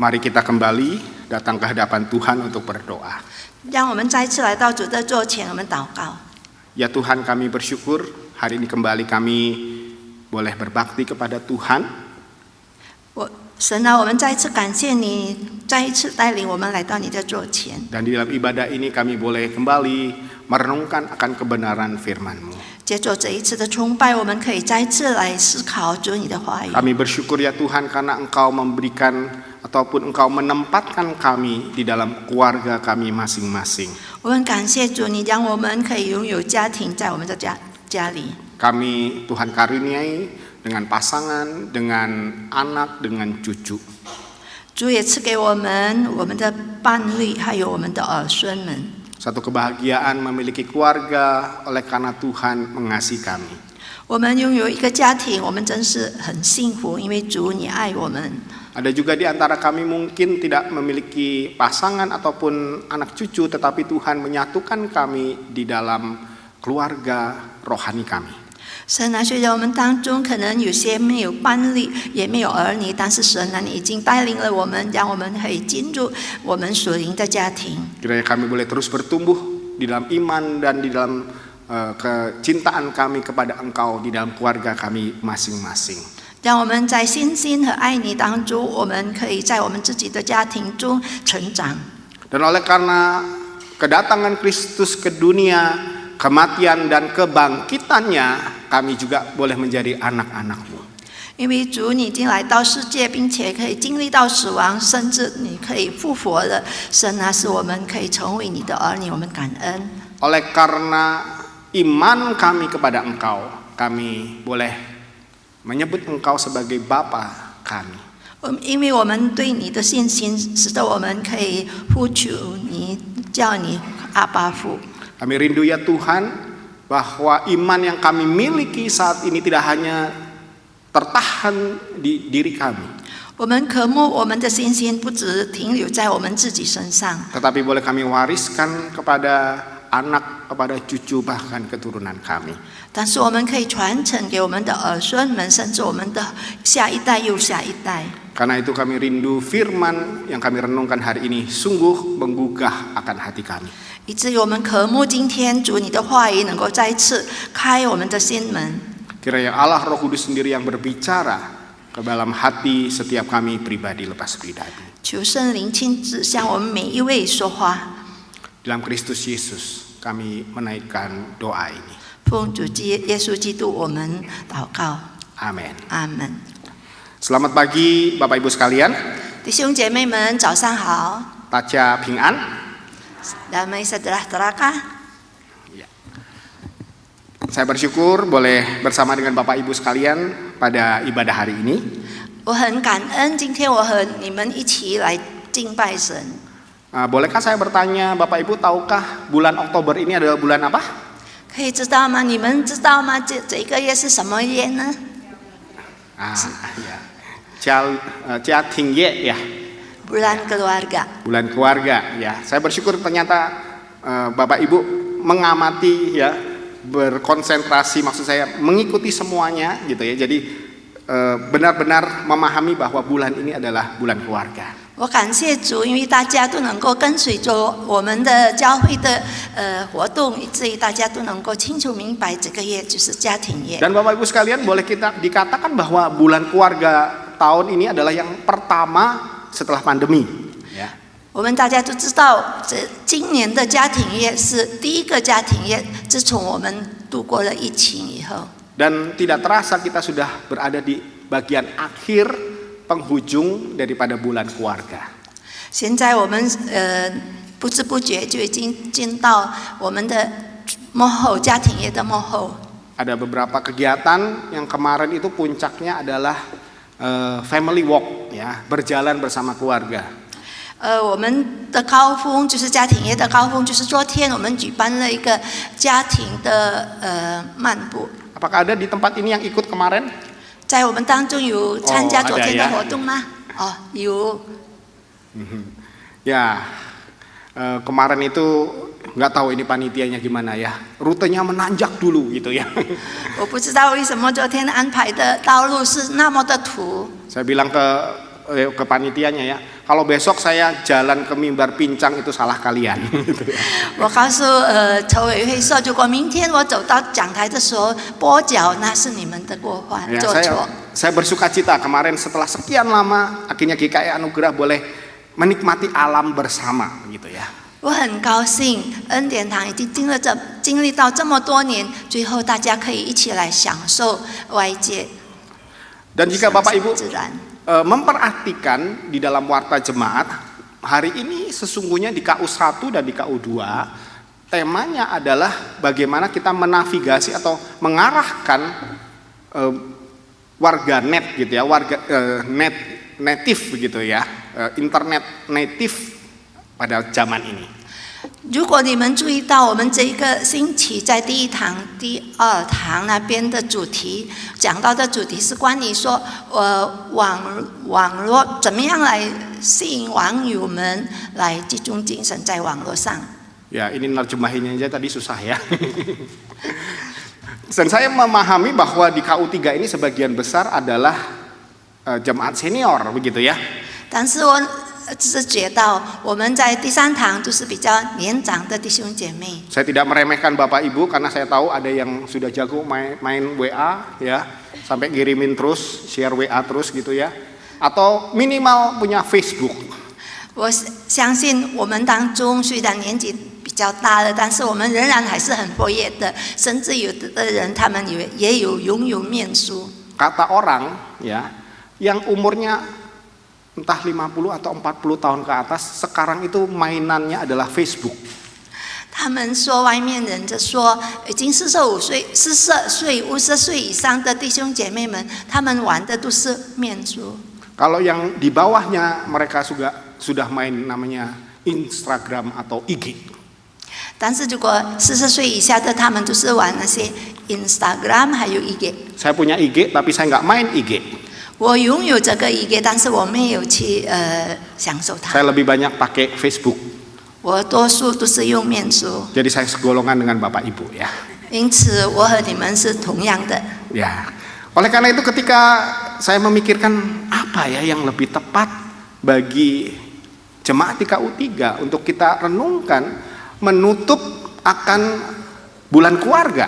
Mari kita kembali datang ke hadapan Tuhan untuk berdoa. 让我们再次来到主的座前，我们祷告。 Ya Tuhan, kami bersyukur hari ini kembali kami boleh berbakti kepada Tuhan. 神啊，我们再一次感谢你，再一次带领我们来到你的座前。 Dan di dalam ibadah ini kami boleh kembali merenungkan akan kebenaran firman-Mu. 借着这一次的崇拜，我们可以再一次来思考主你的话语。 Kami bersyukur ya Tuhan karena Engkau memberikan ataupun Engkau menempatkan kami di dalam keluarga kami masing-masing. 我们感谢主，你让我们可以拥有家庭在我们的家里。 Kami Tuhan karuniai dengan pasangan, dengan anak, dengan cucu. 主也赐给我们的伴侣，还有我们的儿孙们。 Satu kebahagiaan memiliki keluarga oleh karena Tuhan mengasihi kami. 我们拥有一个家庭，我们真是很幸福，因为主你爱我们。 Ada juga di antara kami mungkin tidak memiliki pasangan ataupun anak cucu, tetapi Tuhan menyatukan kami di dalam keluarga rohani kami. 神啊，虽然我们当中可能有些没有伴侣，也没有儿女，但是神啊，你已经带领了我们，让我们可以进入我们属灵的家庭。 Kiranya kami boleh terus bertumbuh di dalam iman dan di dalam kecintaan kami kepada Engkau di dalam keluarga kami masing-masing. 让我们在信心和爱你当中，我们可以在我们自己的家庭中成长。 Dan oleh karena kedatangan Kristus ke dunia, kematian dan kebangkitannya, kami juga boleh menjadi anak-anak-Mu. 因为主你已经来到世界，并且可以经历到死亡，甚至你可以复活了。神啊，使我们可以成为你的儿女，我们感恩。 Oleh karena iman kami kepada Engkau, kami boleh menyebut Engkau sebagai Bapa kami. 因为我们对你的信心，使得我们可以呼求你，叫你阿爸父。 Kami rindu ya Tuhan bahwa iman yang kami miliki saat ini tidak hanya tertahan di diri kami, 我们渴慕我们的信心不只停留在我们自己身上， tetapi boleh kami wariskan kepada anak, kepada cucu, bahkan keturunan kami. 但是我们可以传承给我们的儿孙们，甚至我们的下一代又下一代。 Karena itu kami rindu firman yang kami renungkan hari ini sungguh menggugah akan hati kami. 以至于我们渴慕今天主你的话语能够再一次开我们的心门。 Kiranya Allah Roh Kudus sendiri yang berbicara ke dalam hati setiap kami pribadi lepas pribadi. 求圣灵亲自向我们每一位说话。 Dalam Kristus Yesus kami menaikkan doa ini. 奉主耶稣基督，我们祷告。 Amin. 阿门。 Selamat pagi Bapak Ibu sekalian. 弟兄姐妹们，早上好。 Taca Ping'an. Damai sejahtera. Saya bersyukur boleh bersama dengan Bapak Ibu sekalian pada ibadah hari ini. 我很感恩，今天我和你们一起来敬拜神。 Bolehkah saya bertanya, Bapak Ibu tahukah bulan Oktober ini adalah bulan apa? 可以知道吗？你们知道吗？这个月是什么月呢？ Cia Ting Ye ya. Bulan keluarga. Bulan keluarga ya. Saya bersyukur ternyata Bapak Ibu mengamati ya, berkonsentrasi, maksud saya mengikuti semuanya gitu ya. Jadi benar-benar memahami bahwa bulan ini adalah bulan keluarga. 我感谢主，因为大家都能够跟随着我们的教会的活动，以至于大家都能够清楚明白这个月就是家庭月。 Dan Bapak Ibu sekalian, boleh kita dikatakan bahwa bulan keluarga tahun ini adalah yang pertama setelah pandemi. Ya. 我们大家都知道，今年的家庭月是第一个家庭月，自从我们度过了疫情以后。 Dan tidak terasa kita sudah berada di bagian akhir penghujung daripada bulan keluarga. 现在我们不知不觉就已经进到我们的末后家庭月的末后。 Ada beberapa kegiatan yang kemarin itu puncaknya adalah family walk ya, berjalan bersama keluarga. 我们的高峰就是家庭月的高峰，就是昨天我们举办了一个家庭的漫步。 Apakah ada di tempat ini yang ikut kemarin? 在我们当中有参加昨天的活动吗？ ada ya. 哦，有。 Ya, kemarin itu nggak tahu ini panitianya gimana ya, rutenya menanjak dulu gitu ya. 我不知道为什么昨天安排的道路是那么的土。 Saya bilang ke ke panitianya ya, kalau besok saya jalan ke mimbar pincang itu salah kalian. Gitu ya. 我告诉筹委会说，如果明天我走到讲台的时候跛脚，那是你们的过犯 Ya, 做错。 saya bersuka cita kemarin setelah sekian lama akhirnya GKI Anugerah boleh menikmati alam bersama gitu ya. 我很高兴，恩典堂已经经历到这么多年，最后大家可以一起来享受外界。 Dan jika Bapak Ibu 自然。 memperhatikan di dalam warta jemaat hari ini sesungguhnya di KU1 dan di KU2 temanya adalah bagaimana kita menavigasi atau mengarahkan warga net gitu ya, warga native begitu ya, internet native pada zaman ini. 如果你们注意到我们这一个星期在第一堂、第二堂那边的主题，讲到的主题是关于说，网络怎么样来吸引网友们来集中精神在网络上。 Ya, ini nerjemahinnya aja tadi susah ya. Dan saya memahami bahwa di KU3 ini sebagian besar adalah jemaat senior begitu ya. 但是我直觉到我们在第三堂就是比较年长的弟兄姐妹。 Saya tidak meremehkan Bapak Ibu karena saya tahu ada yang sudah jago main WA ya, sampai ngirimin terus, share WA terus gitu ya. Atau minimal punya Facebook. 我相信我们当中虽然年纪比较大了，但是我们仍然还是很活跃的，甚至有的人他们也有拥有面书。 Kata orang ya, yang umurnya entah 50 atau 40 tahun ke atas sekarang itu mainannya adalah Facebook. 他们说外面人就说，已经45岁、40岁、50岁以上的弟兄姐妹们，他们玩的都是面书。 Kalau yang di bawahnya mereka sudah main namanya Instagram atau IG. 但是如果40岁以下的，他们都是玩那些 Instagram 还有 IG。 Saya punya IG tapi saya nggak main IG. 我拥有这个 IG， 但是我没有去享受它。 Saya lebih banyak pakai Facebook. 我多数都是用面书， Jadi saya segolongan dengan Bapak Ibu ya. 因此我和你们是同样的。 Ya. Oleh karena itu ketika saya memikirkan apa ya yang lebih tepat bagi jemaat di KU3 untuk kita renungkan menutup akan bulan keluarga.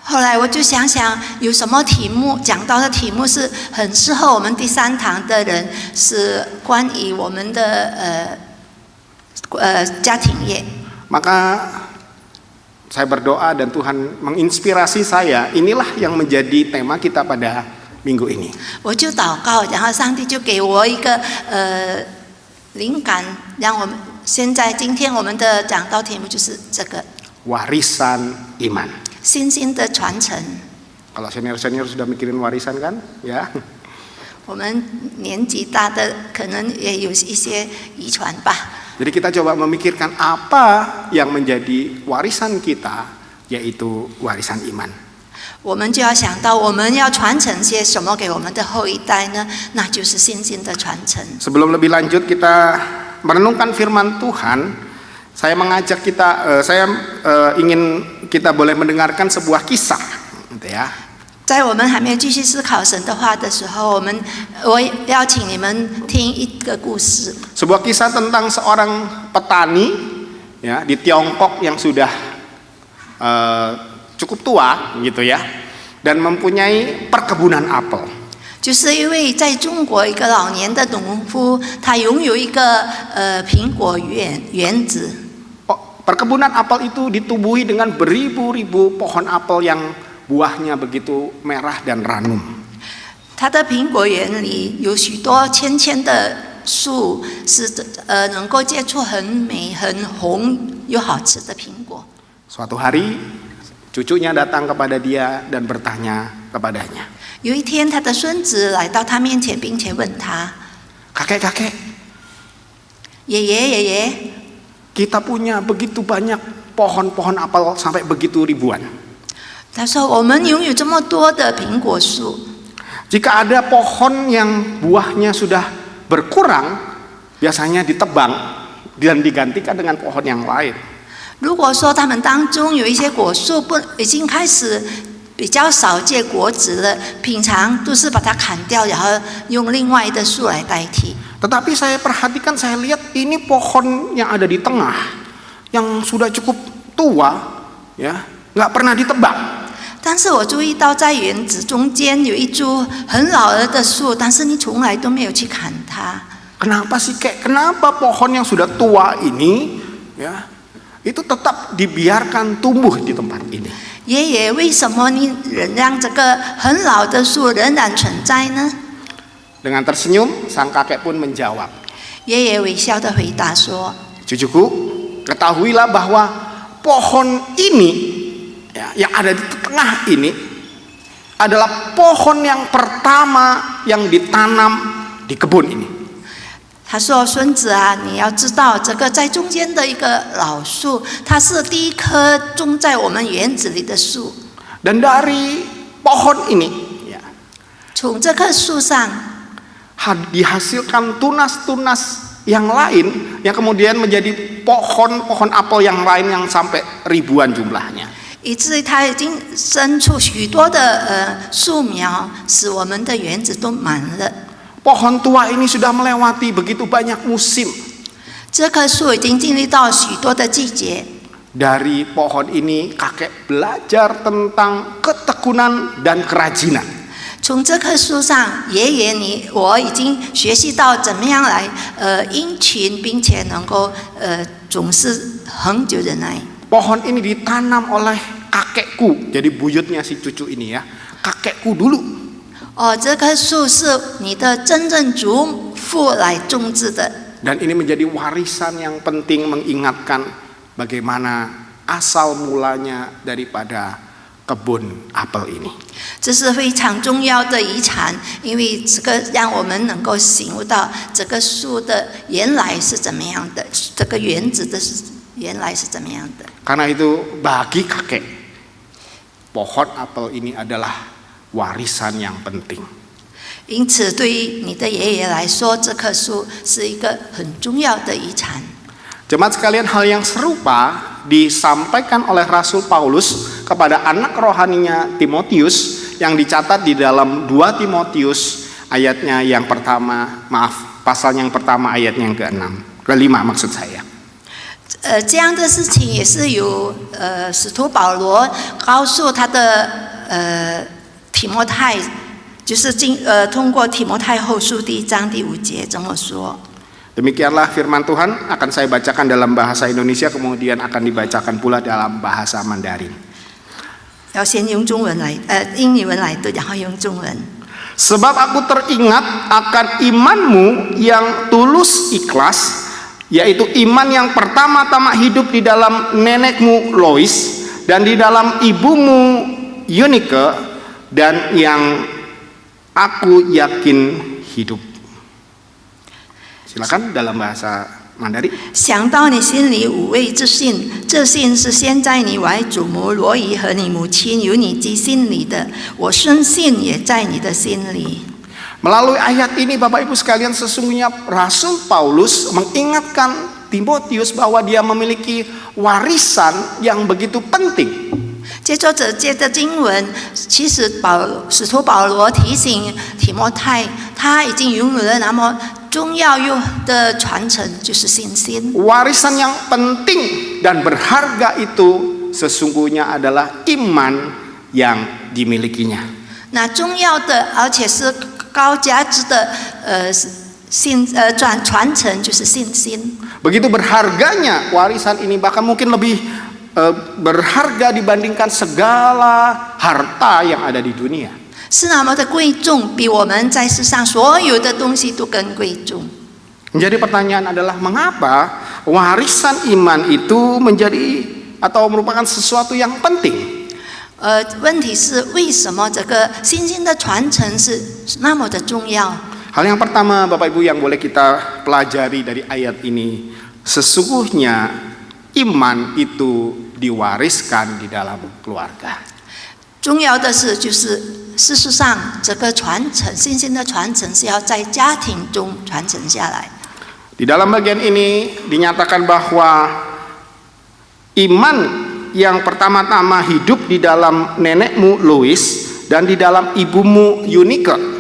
后来我就想想有什么题目，讲到的题目是很适合我们第三堂的人，是关于我们的家庭业。 Maka saya berdoa dan Tuhan menginspirasi saya, inilah yang menjadi tema kita pada minggu ini. 我就祷告，然后上帝就给我一个灵感，让我们今天我们的讲道题目就是这个 Warisan iman. 信心的传承。 Kalau senior-senior sudah mikirin warisan kan, ya. 我们年纪大的可能也有一些遗传吧。 Jadi kita coba memikirkan apa yang menjadi warisan kita, yaitu warisan iman. 我们就要想到我们要传承些什么给我们的后一代呢？那就是信心的传承。 Sebelum lebih lanjut kita merenungkan firman Tuhan, saya mengajak kita, saya ingin kita boleh mendengarkan sebuah kisah, gitu ya. 在我们还没有继续思考神的话的时候，我邀请你们听一个故事。 Sebuah kisah tentang seorang petani ya di Tiongkok yang sudah cukup tua gitu ya, dan mempunyai perkebunan apel. 就是因为在中国一个老年的农夫，他拥有一个苹果园子。 Perkebunan apel itu ditubuhi dengan beribu-ribu pohon apel yang buahnya begitu merah dan ranum. 他的苹果园里有许多千的树，是能够结出很美、很红又好吃的苹果。 Suatu hari cucunya datang kepada dia dan bertanya kepadanya. 有一天，他的孙子来到他面前，并且问他 Kakek-kakek,：“ 爷爷， kita punya begitu banyak pohon-pohon apel sampai begitu ribuan. 他说我们拥有这么多的苹果树， Jika ada pohon yang buahnya sudah berkurang, biasanya ditebang dan digantikan dengan pohon yang lain. 如果说他们当中有一些果树已经开始比较少结果子的，平常都是把它砍掉，然后用另外的树来代替。 Tetapi saya perhatikan, saya lihat ini pohon yang ada di tengah, yang sudah cukup tua, ya, nggak pernah ditebang. 但是我注意到，在园子中间有一株很老了的树，但是你从来都没有去砍它。 Kenapa sih, kenapa pohon yang sudah tua ini, ya, itu tetap dibiarkan tumbuh di tempat ini? 爷爷，为什么你仍让这个很老的树仍然存在呢？ Dengan tersenyum, sang kakek pun menjawab. 爷爷微笑地回答说 Cucuku, ketahuilah bahwa pohon ini, ya, yang ada di tengah ini adalah pohon yang pertama yang ditanam di kebun ini. 他说：“孙子啊，你要知道，这个在中间的一个老树，它是第一棵种在我们园子里的树。 Dan dari pohon ini, ya, 从这棵树上 dihasilkan tunas-tunas yang lain yang kemudian menjadi pohon-pohon apel yang lain yang sampai ribuan jumlahnya. 以至于它已经生出许多的树苗，使我们的园子都满了。 Pohon tua ini sudah melewati begitu banyak musim. 这棵树已经经历到许多的季节。 Dari pohon ini kakek belajar tentang ketekunan dan kerajinan. 从这棵树上，爷爷我已经学习到怎么样来殷勤，并且能够总是恒久忍耐。 Pohon ini ditanam oleh kakekku, jadi buyutnya si cucu ini ya, kakekku dulu. 哦，这棵树是你的真正祖父来种植的。 Dan ini menjadi warisan yang penting mengingatkan bagaimana asal mulanya daripada kebun apel ini. 这是非常重要的遗产，因为这个让我们能够醒悟到这个树的原来是怎么样的，这个园子的原来是怎么样的。 Karena itu bagi kakek, pohon apel ini adalah warisan yang penting. 因此，对于你的爷爷来说，这棵树是一个很重要的遗产。 Jemaat sekalian, hal yang serupa disampaikan oleh Rasul Paulus kepada anak rohaninya Timotius yang dicatat di dalam 2 Timotius ayatnya yang pertama, pasal yang pertama ayatnya yang ke-5 maksud saya. 这样的事情也是由使徒保罗告诉他的提摩太，就是通过提摩太后书第1章第5节这么说。 Demikianlah firman Tuhan, akan saya bacakan dalam bahasa Indonesia, kemudian akan dibacakan pula dalam bahasa Mandarin. 要先用中文来，英文来读，然后用中文。 Sebab aku teringat akan imanmu yang tulus ikhlas, yaitu iman yang pertama-tama hidup di dalam nenekmu Lois dan di dalam ibumu Eunike, dan yang aku yakin hidup. Silakan dalam bahasa Mandarin. 想到你心里五味之信，这信是先在你怀祖母罗姨和你母亲有你基心里的，我深信也在你的心里。 Melalui ayat ini Bapak Ibu sekalian, sesungguhnya Rasul Paulus mengingatkan Timotius bahwa dia memiliki warisan yang begitu penting. 接着经文，其实使徒保罗提醒提摩太，他已经拥有了那么重要的传承，就是信心。 Warisan yang penting dan berharga itu sesungguhnya adalah iman yang dimilikinya. 那重要的，而且是高价值的传承就是信心。 Begitu berharganya warisan ini, bahkan mungkin lebih berharga dibandingkan segala harta yang ada di dunia. 是那么的贵重，比我们在世上所有的东西都更贵重。 Jadi pertanyaan adalah, mengapa warisan iman itu menjadi atau merupakan sesuatu yang penting? 问题是为什么这个信心的传承是那么的重要？ Hal yang pertama Bapak Ibu yang boleh kita pelajari dari ayat ini, sesungguhnya iman itu diwariskan di dalam keluarga. 重要的是，就是事实上，这个传承信心的传承是要在家庭中传承下来。 Di dalam bagian ini dinyatakan bahwa iman yang pertama-tama hidup di dalam nenekmu Lois dan di dalam ibumu Eunike.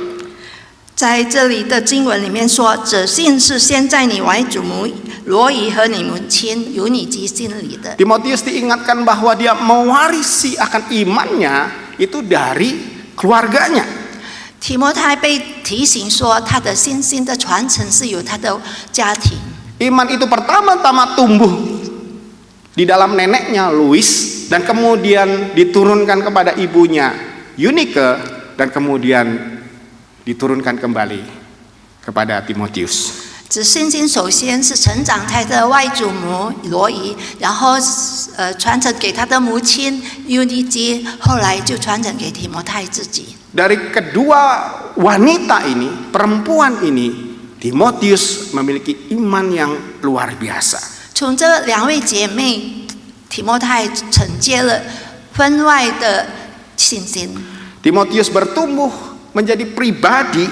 在这里的经文里面说，这信是先在你外祖母罗以和你母亲有你基心里的。 Timotius diingatkan bahwa dia mewarisi akan imannya itu dari keluarganya. 提摩太被提醒说，他的信心的传承是由他的家庭。 Iman itu pertama-tama tumbuh di dalam neneknya Lois dan kemudian diturunkan kepada ibunya Eunike dan kemudian diturunkan kembali kepada Timotius. 这信心首先是成长在他的外祖母罗伊，然后传承给他的母亲尤尼基，后来就传承给提摩太自己。 Dari kedua wanita ini, perempuan ini, Timotius memiliki iman yang luar biasa. 从这两位姐妹，提摩太承接了分外的信心。 Timotius bertumbuh menjadi pribadi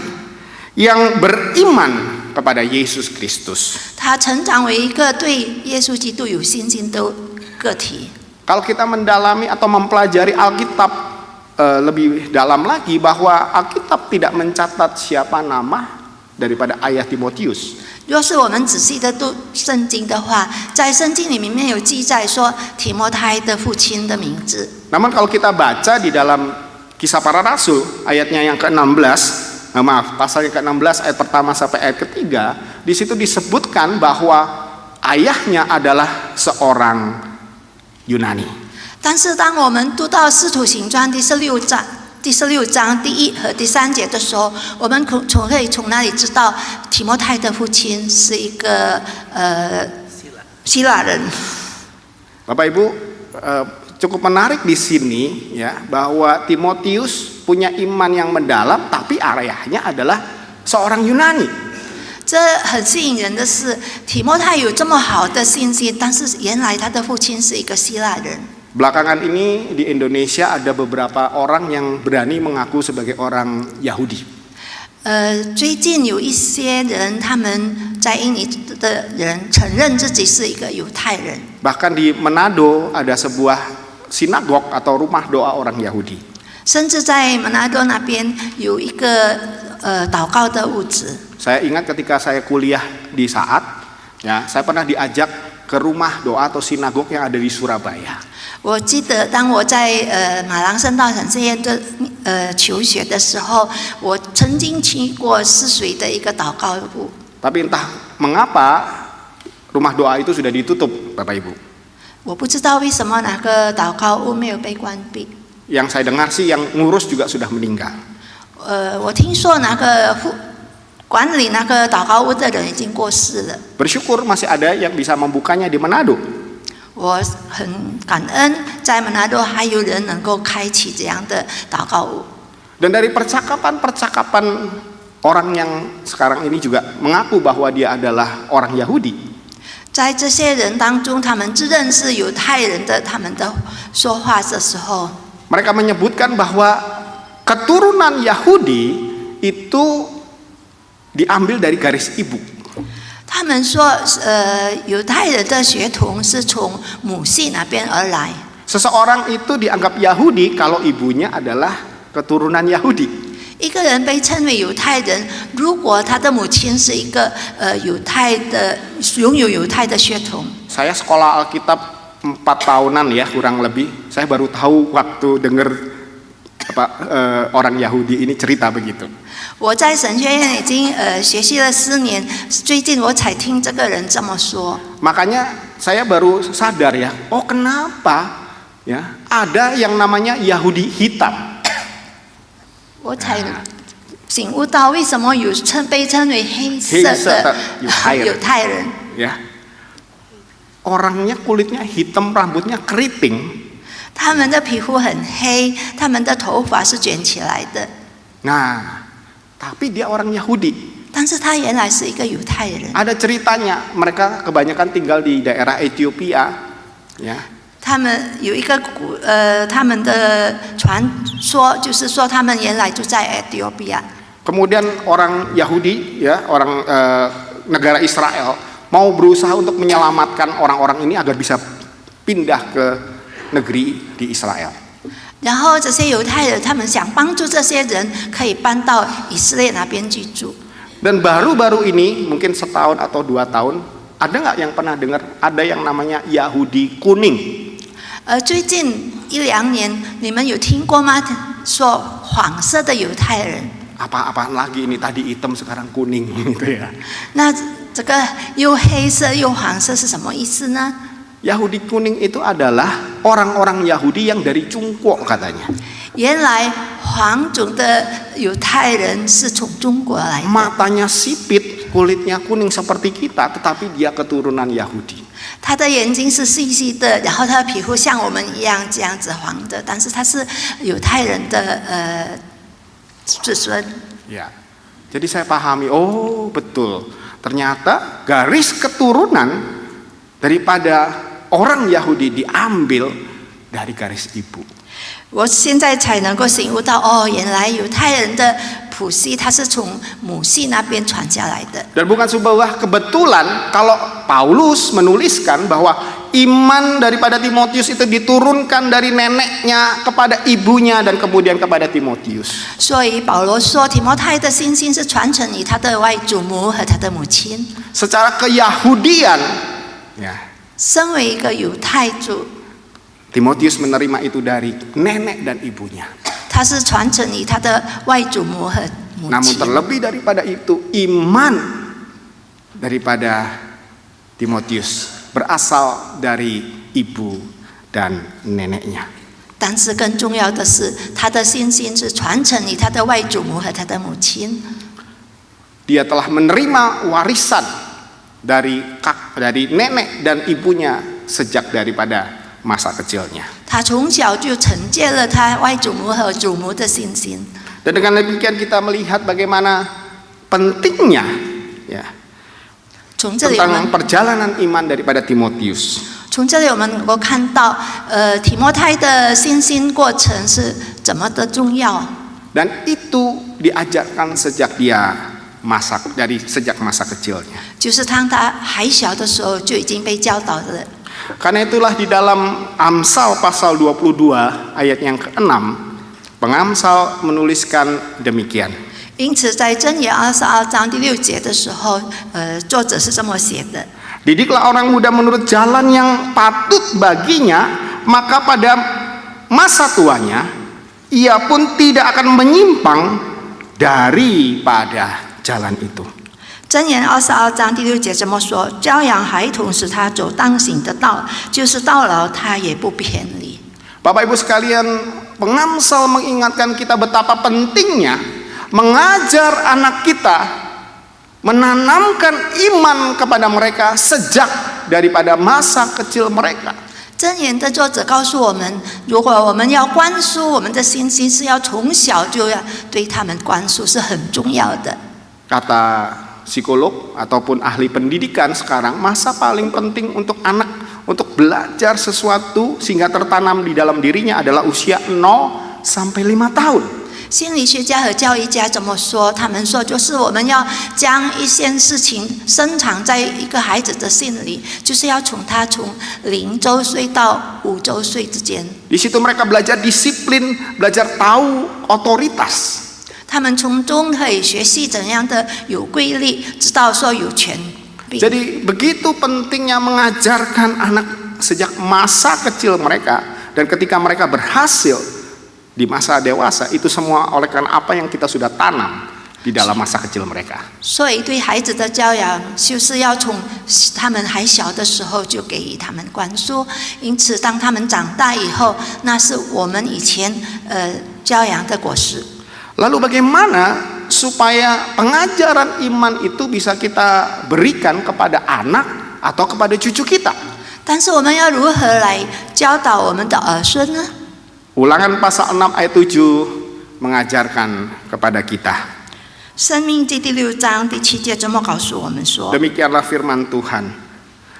yang beriman kepada Yesus Kristus. 他成长为一个对耶稣基督有信心的个体。 Kalau kita mendalami atau mempelajari Alkitab lebih dalam lagi, bahwa Alkitab tidak mencatat siapa nama daripada ayah Timotius. 若是我们仔细的读圣经的话，在圣经里面有记载说提摩太的父亲的名字。 Namun kalau kita baca di dalam Kisah Para Rasul ayatnya yang ke-16, pasal yang ke-16 ayat pertama sampai ayat ketiga, di situ disebutkan bahwa ayahnya adalah seorang Yunani. 但是当我们读到《使徒行传》第16章第1和第3节的时候，我们可以从那里知道提摩太的父亲是一个希腊人。 Bapak Ibu, cukup menarik di sini ya, bahwa Timotius punya iman yang mendalam, tapi ayahnya adalah seorang Yunani. 这很吸引人的是，提摩太有这么好的信心，但是原来他的父亲是一个希腊人。 Belakangan ini di Indonesia ada beberapa orang yang berani mengaku sebagai orang Yahudi. 最近有一些人，他们在印尼的人承认自己是一个犹太人。 Bahkan di Manado ada sebuah sinagog atau rumah doa orang Yahudi. 甚至在马纳多那边有一个祷告的屋子。 Saya ingat ketika saya kuliah di Saat, ya, saya pernah diajak ke rumah doa atau sinagog yang ada di Surabaya. 我记得当我在马郎圣道神学院的求学的时候，我曾经去过泗水的一个祷告屋。 Tapi entah mengapa rumah doa itu sudah ditutup, Bapak Ibu. 我不知道为什么那个祷告屋没有被关闭。 Yang saya dengar sih yang ngurus juga sudah meninggal. 我听说那个管理那个祷告屋的人已经过世了。 Bersyukur masih ada yang bisa membukanya di Manado. 我很感恩，在马纳多还有人能够开启这样的祷告屋。 Dan dari percakapan-percakapan orang yang sekarang ini juga mengaku bahwa dia adalah orang Yahudi. 在这些人当中，他们自认是犹太人的，他们的说话的时候， Mereka menyebutkan bahwa keturunan Yahudi itu diambil dari garis ibu. 他们说，犹太人的血统是从母系那边而来。 Seseorang itu dianggap Yahudi kalau ibunya adalah keturunan Yahudi. 一个人被称为犹太人，如果他的母亲是一个犹太的，拥有犹太的血统。 Saya sekolah Alkitab 4 tahunan ya kurang lebih. Saya baru tahu waktu dengar orang Yahudi ini cerita begitu. 我在神学院已经学习了4年，最近我才听这个人这么说。 Makanya saya baru sadar ya, oh kenapa ya ada yang namanya Yahudi hitam. 我才醒悟到为什么有被称为黑色的犹太人。 Ya, orangnya kulitnya hitam, rambutnya keriting. 他们的皮肤很黑，他们的头发是卷起来的。 Nah, tapi dia orang Yahudi. 但是他原来是一个犹太人。 Ada ceritanya, mereka kebanyakan tinggal di daerah Ethiopia, ya. 他们有一个他们的传说，就是说他们原来就在 Ethiopia。 Kemudian orang Yahudi, ya, orang negara Israel mau berusaha untuk menyelamatkan orang-orang ini agar bisa pindah ke negeri di Israel. 然后这些犹太人，他们想帮助这些人可以搬到以色列那边居住。 Dan baru-baru ini, mungkin setahun atau 2 tahun, ada nggak yang pernah dengar ada yang namanya Yahudi kuning? 最近1-2年，你们有听过吗？说黄色的犹太人。 Apa-apaan lagi ini, tadi hitam sekarang kuning gitu ya. 那这个又黑色又黄色是什么意思呢？ Yahudi kuning itu adalah orang-orang Yahudi yang dari Cungko katanya. 原来黄种的犹太人是从中国来的， Matanya sipit, kulitnya kuning seperti kita, tetapi dia keturunan Yahudi. 他的眼睛是细细的，然后他的皮肤像我们一样这样子黄的，但是他是犹太人的子孙。 Ya. Jadi saya pahami, oh betul. Ternyata garis keturunan daripada orang Yahudi diambil dari garis ibu. 我现在才能够醒悟到，哦，原来犹太人的谱系它是从母系那边传下来的。 Dan bukan sebuah kebetulan kalau Paulus menuliskan bahwa iman daripada Timotius itu diturunkan dari neneknya kepada ibunya dan kemudian kepada Timotius. 所以保罗说，提摩太的信心是传承于他的外祖母和他的母亲。 Secara keyahudian, ya, 身为一个犹太族， Timotius menerima itu dari nenek dan ibunya. 他是传承于他的外祖母和母 Namun 亲。 terlebih daripada itu, iman daripada Timotius berasal dari ibu dan neneknya. 但是更重要的是，他的信心是传承于他的外祖母和他的母亲。 Dia telah menerima warisan dari nenek dan ibunya sejak daripada masa kecilnya. 他从小就承接了他外祖母和祖母的信心。 Dan dengan demikian kita melihat bagaimana pentingnya, ya, 从这里我 tentang 们 perjalanan iman daripada Timotius. 从这里我们能够看到，提摩太的信心过程是怎么的重要。 Dan itu diajarkan sejak masa kecilnya. 就是当他还小的时候就已经被教导了。 Karena itulah di dalam Amsal pasal 22 ayat yang ke-6, pengamsal menuliskan demikian. 因此，在箴言22章第6节的时候，作者是这么写的： Didiklah orang muda menurut jalan yang patut baginya, maka pada masa tuanya ia pun tidak akan menyimpang daripada jalan itu. 箴言22章第6节这么说：教养孩童，使他走当行的道，就是到老他也不偏离。 Bapak Ibu sekalian, pengamsal mengingatkan kita betapa pentingnya mengajar anak kita, menanamkan iman kepada mereka sejak daripada masa kecil mereka. 箴言的作者告诉我们，如果我们要灌输我们的信心，是要从小就要对他们灌输，是很重要的。 Kata psikolog ataupun ahli pendidikan sekarang, masa paling penting untuk anak untuk belajar sesuatu sehingga tertanam di dalam dirinya adalah usia 0 sampai 5 tahun. 心理学家和教育家怎么说？他们说，就是我们要将一件事情深藏在一个孩子的心里，就是要从0周岁到5周岁之间。 Di situ mereka belajar disiplin, belajar tahu otoritas. 他们从中可以学习怎样的有规律，知道说有权柄。 Jadi begitu pentingnya mengajarkan anak sejak masa kecil mereka, dan ketika mereka berhasil di masa dewasa, itu semua oleh karena apa yang kita sudah tanam di dalam masa kecil mereka. 所以对孩子的教养，就是要从他们还小的时候就给予他们灌输。因此，当他们长大以后，那是我们以前教养的果实。 Lalu bagaimana supaya pengajaran iman itu bisa kita berikan kepada anak atau kepada cucu kita? 但是我们要如何来教导我们的儿孙呢？ Ulangan pasal 6 ayat 7 mengajarkan kepada kita. 申命记第6章第7节这么告诉我们说： Demikianlah firman Tuhan.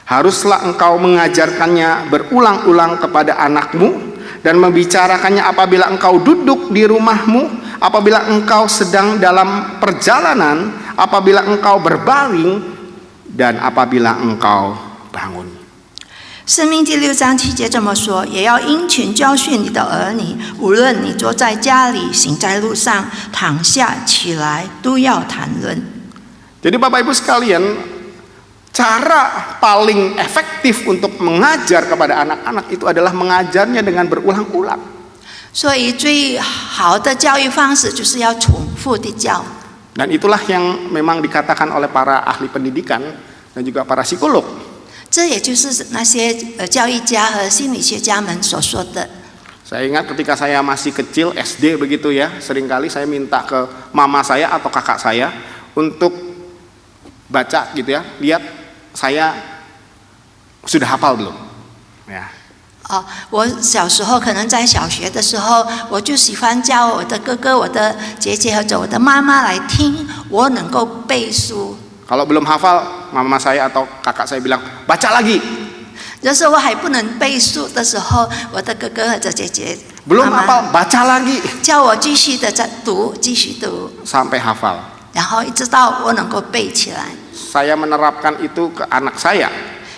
Haruslah engkau mengajarkannya berulang-ulang kepada anakmu dan membicarakannya apabila engkau duduk di rumahmu, apabila engkau sedang dalam perjalanan, apabila engkau berbaring, dan apabila engkau bangun. 申命记6章7节这么说，也要殷勤教训你的儿女，无论你坐在家里、行在路上、躺下起来，都要谈论。 Jadi Bapak Ibu sekalian, cara paling efektif untuk mengajar kepada anak-anak itu adalah mengajarnya dengan berulang-ulang. 所以最好的教育方式就是要重复的教。 Dan itulah yang memang dikatakan oleh para ahli pendidikan dan juga para psikolog. 这也就是那些教育家和心理学家们所说的。 Saya ingat ketika saya masih kecil SD begitu ya, seringkali saya minta ke mama saya atau kakak saya untuk baca gitu ya, lihat saya sudah hafal belum. Ya. 我小时候可能在小学的时候，我就喜欢叫我的哥哥、我的姐姐或者我的妈妈来听，我能够背书。 Kalau belum hafal, mama saya atau kakak saya bilang, baca lagi. 就是我还不能背书的时候，我的哥哥或者姐姐 Belum 妈妈 hafal, baca lagi. 叫我继续的在读，继续读， Sampai hafal. 然后一直到我能够背起来。 Saya menerapkan itu ke anak saya.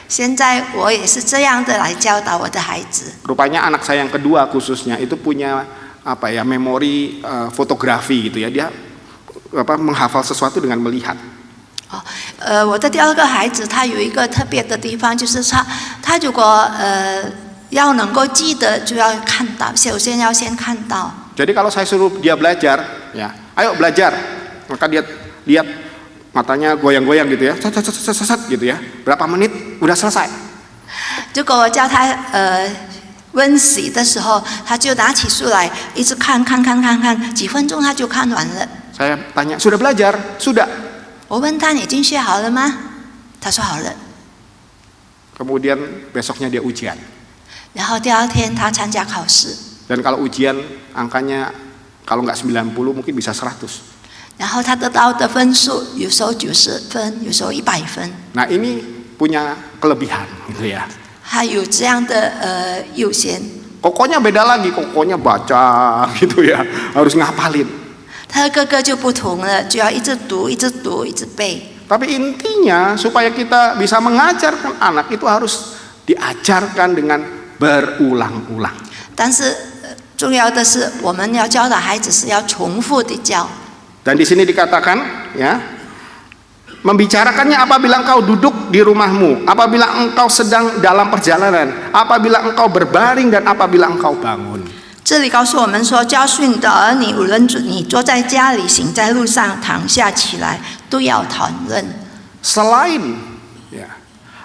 现在我也是这样的来教导我的孩子。 Rupanya anak saya yang kedua khususnya itu punya memori fotografi gitu ya. Dia menghafal sesuatu dengan melihat. 我的第二个孩子，他有一个特别的地方，就是他如果要能够记得，就要看到，首先要先看到。 Jadi kalau saya suruh dia belajar, ya, ayo belajar, maka dia lihat matanya goyang-goyang gitu ya, sat gitu ya. Berapa menit udah selesai. 如果我叫他温习的时候，他就拿起书来，一直看，几分钟他就看完了。 Saya tanya, sudah belajar? Sudah. 我问他：“你已经学好了吗？”他说：“好了。” Kemudian besoknya dia ujian. 然后第二天他参加考试。 Dan kalau ujian angkanya kalau nggak 90 mungkin bisa 100. 然后他得到的分数有时候90分，有时候100分。 Nah ini punya kelebihan gitu ya. 他有这样的优先。 Kokonya beda lagi, kokonya baca gitu ya, harus ngapalin. 他的哥哥就不同了，就要一直读，一直读，一直背。 Tapi intinya supaya kita bisa mengajarkan anak itu harus diajarkan dengan berulang-ulang. 但是重要的是，我们要教导孩子是要重复的教。 Dan di sini dikatakan, ya, membicarakannya apabila engkau duduk di rumahmu, apabila engkau sedang dalam perjalanan, apabila engkau berbaring dan apabila engkau bangun. 这里告诉我们说，教训你的儿女，无论你坐在家里、行在路上、躺下起来，都要谈论。 Selain ya,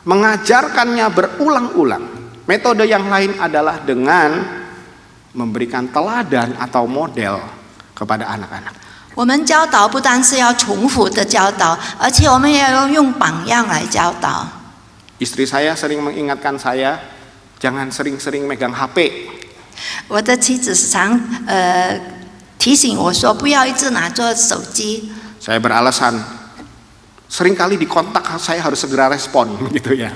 mengajarkannya berulang-ulang, metode yang lain adalah dengan memberikan teladan atau model kepada anak-anak. 我们教导不单是要重复的教导，而且我们也要用榜样来教导。 Istri saya sering mengingatkan saya, jangan sering-sering megang HP. 我的妻子时常提醒我说，不要一直拿着手机。 Saya beralasan, seringkali dikontak saya harus segera respon gitu ya.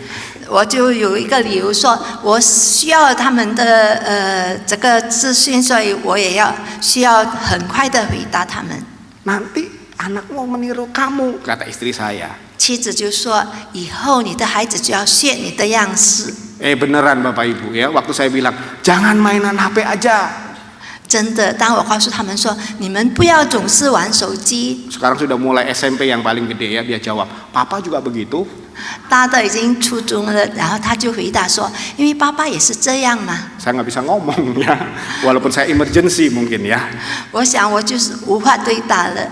我就有一个理由说，我需要他们的这个资讯，所以我也需要很快的回答他们。 Nanti anakmu meniru kamu, kata istri saya. 妻子就说，以后你的孩子就要学你的样式。 Beneran Bapak Ibu ya, waktu saya bilang jangan mainan HP aja. 真的，当我告诉他们说，你们不要总是玩手机。 Sekarang sudah mulai SMP yang paling gede ya, dia jawab, Papa juga begitu. 大的已经初中了，然后他就回答说，因为爸爸也是这样嘛。 Saya nggak bisa ngomong ya, walaupun saya emergency mungkin ya. 我想我就是无法对答了。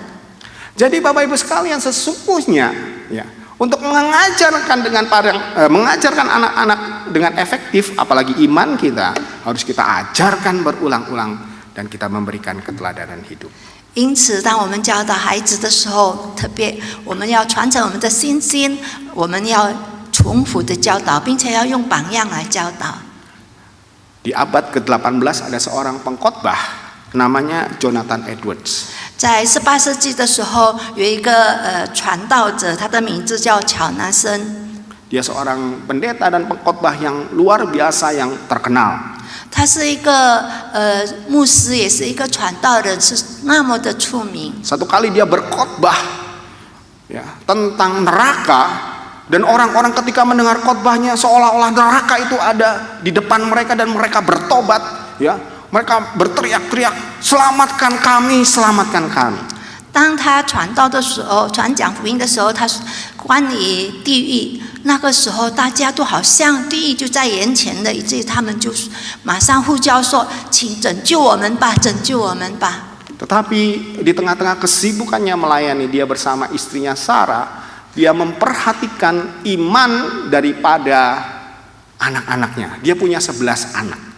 Jadi Bapak Ibu sekalian sesungguhnya ya, untuk mengajarkan anak-anak dengan efektif, apalagi iman kita, harus kita ajarkan berulang-ulang dan kita memberikan keteladanan hidup. 因此，当我们教导孩子的时候，特别我们要传承我们的信心，我们要重复的教导，并且要用榜样来教导。 Di abad ke-18 ada seorang pengkhotbah namanya Jonathan Edwards. 在18世纪的时候，有一个传道者，他的名字叫乔纳森。 Dia seorang pendeta dan pengkhotbah yang luar biasa yang terkenal. 他是一个牧师，也是一个传道人，是那么的出名。 Satu kali dia berkhotbah ya, tentang neraka Dan orang-orang ketika mendengar khotbahnya seolah-olah neraka itu ada di depan mereka dan mereka bertobat, ya. Mereka berteriak-teriak, "Selamatkan kami, selamatkan kami." 当他传道的时候，传讲福音的时候，他关于地狱，那个时候大家都好像地狱就在眼前的，以至于他们就马上呼叫说：“请拯救我们吧，拯救我们吧。” Tetapi di tengah-tengah kesibukannya melayani, dia bersama istrinya Sarah, dia memperhatikan iman daripada anak-anaknya. Dia punya 11 anak.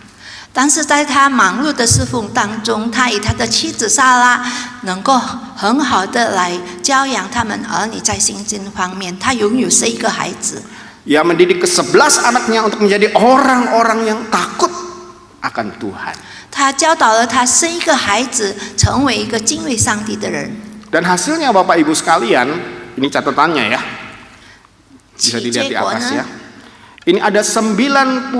但是在他忙碌的侍奉当中，他与他的妻子撒拉能够很好的来教养他们儿女在信心方面。他拥有11个孩子。Ia mendidik ke-11 anaknya untuk menjadi orang-orang yang takut akan Tuhan. 他教导了他11个孩子成为一个敬畏上帝的人。 Dan hasilnya Bapak Ibu sekalian, ini catatannya ya. Bisa dilihat di atas ya. Ini ada 920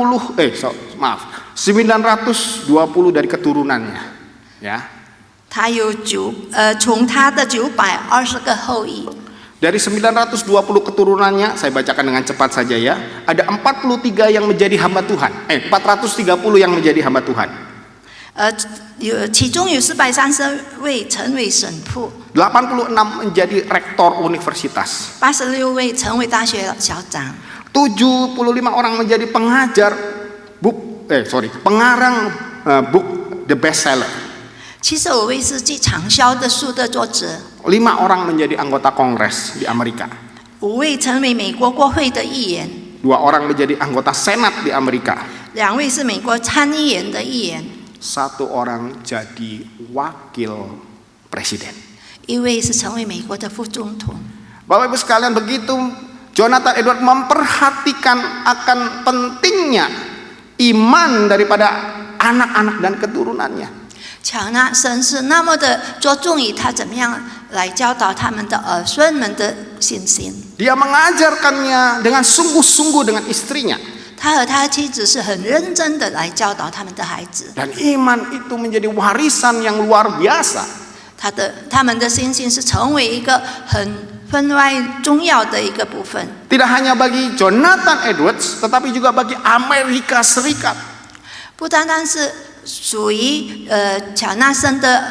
dari keturunannya, ya. 他有从他的920个后裔。 Dari 920 keturunannya, saya bacakan dengan cepat saja ya. Ada 43 yang menjadi hamba Tuhan. 430 yang menjadi hamba Tuhan. 其中有430位成为神父。 86 menjadi rektor universitas. 86位成为大学校长。 75 orang menjadi pengajar pengarang book the bestseller. 75位是最畅销的书的作者。 5 orang menjadi anggota kongres di Amerika. 5位成为美国国会的议员。 2 orang menjadi anggota senat di Amerika. 2位是美国参议员的议员。 1 orang jadi wakil presiden. 1位是成为美国的副总统。 Bapak Ibu sekalian, begitu Jonathan Edwards memperhatikan akan pentingnya iman daripada anak-anak dan keturunannya. 乔纳森是那么的着重于他怎么样来教导他们的儿孙们的信心。 Dia mengajarkannya dengan sungguh-sungguh dengan istrinya. 他和他的妻子是很认真的来教导他们的孩子。 Dan iman itu menjadi warisan yang luar biasa. 他们的信心是成为一个很分外重要的一个部分。 Tidak hanya bagi Jonathan Edwards, tetapi juga bagi Amerika Serikat. 不单单是属于乔纳森的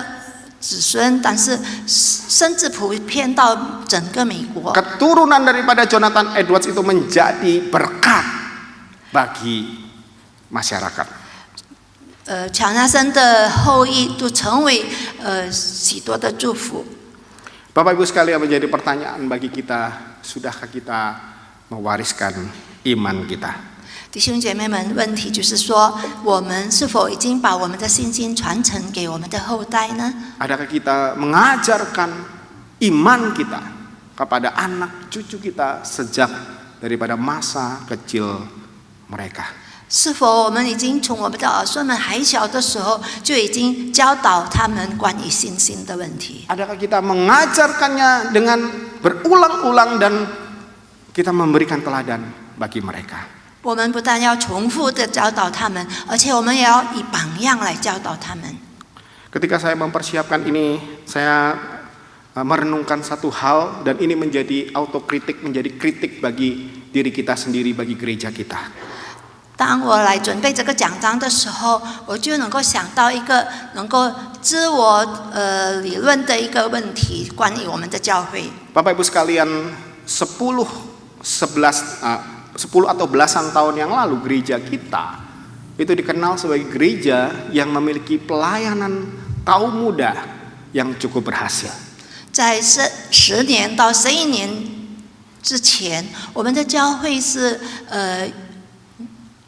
子孙，但是甚至普遍到整个美国。 Keturunan daripada Jonathan Edwards itu menjadi berkat bagi masyarakat. 乔纳森的后裔都成为许多的祝福。 Bapak Ibu sekalian, menjadi pertanyaan bagi kita, sudahkah kita mewariskan iman kita? 弟兄姐妹们，问题就是说，我们是否已经把我们的信心传承给我们的后代呢？ Adakah kita mengajarkan iman kita kepada anak cucu kita sejak daripada masa kecil mereka? 是否我们已经从我们的儿孙们还小的时候就已经教导他们关于信心的问题？ Adakah kita mengajarkannya dengan berulang-ulang dan kita memberikan teladan bagi mereka? 我们不但要重复的教导他们，而且我们也要以榜样来教导他们。 Ketika saya mempersiapkan ini, saya merenungkan satu hal, dan ini menjadi autokritik, menjadi kritik bagi diri kita sendiri, bagi gereja kita. 当我来准备这个讲章的时候，我就能够想到一个能够自我理论的一个问题，关于我们的教会。 Bapak Ibu sekalian, 10 atau belasan tahun yang lalu gereja kita itu dikenal sebagai gereja yang memiliki pelayanan kaum muda yang cukup berhasil. 在10年到11年之前，我们的教会是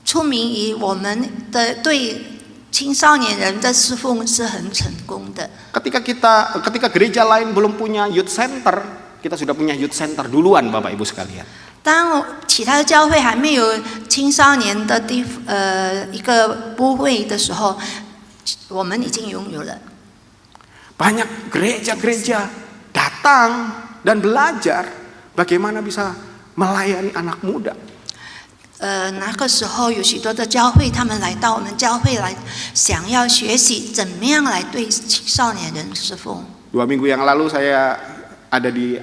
出名于我们的对青少年人的侍奉是很成功的。 Ketika gereja lain belum punya youth center, kita sudah punya youth center duluan, Bapak Ibu sekalian. 当其他的教会还没有青少年的一个部会的时候，我们已经拥有了。 Banyak gereja-gereja datang dan belajar bagaimana bisa melayani anak muda. 那个时候有许多的教会，他们来到我们教会来，想要学习怎么样来对青少年人侍奉。 2 minggu yang lalu saya ada di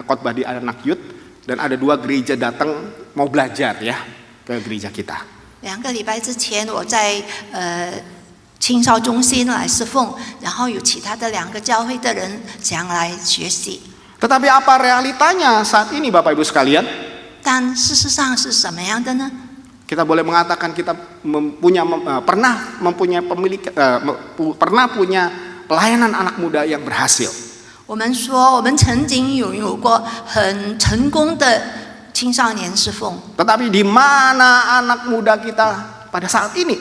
khotbah di anak youth, Dan ada 2 gereja datang mau belajar ya ke gereja kita. 2个礼拜之前，我在青少中心来侍奉，然后有其他的2个教会的人想来学习。 Tetapi apa realitanya saat ini Bapak Ibu sekalian? 但事实上是什么样的呢？ Kita boleh mengatakan kita pernah punya pelayanan anak muda yang berhasil. 我们说，我们曾经拥有过很成功的青少年侍奉， Tetapi di mana anak muda kita pada saat ini?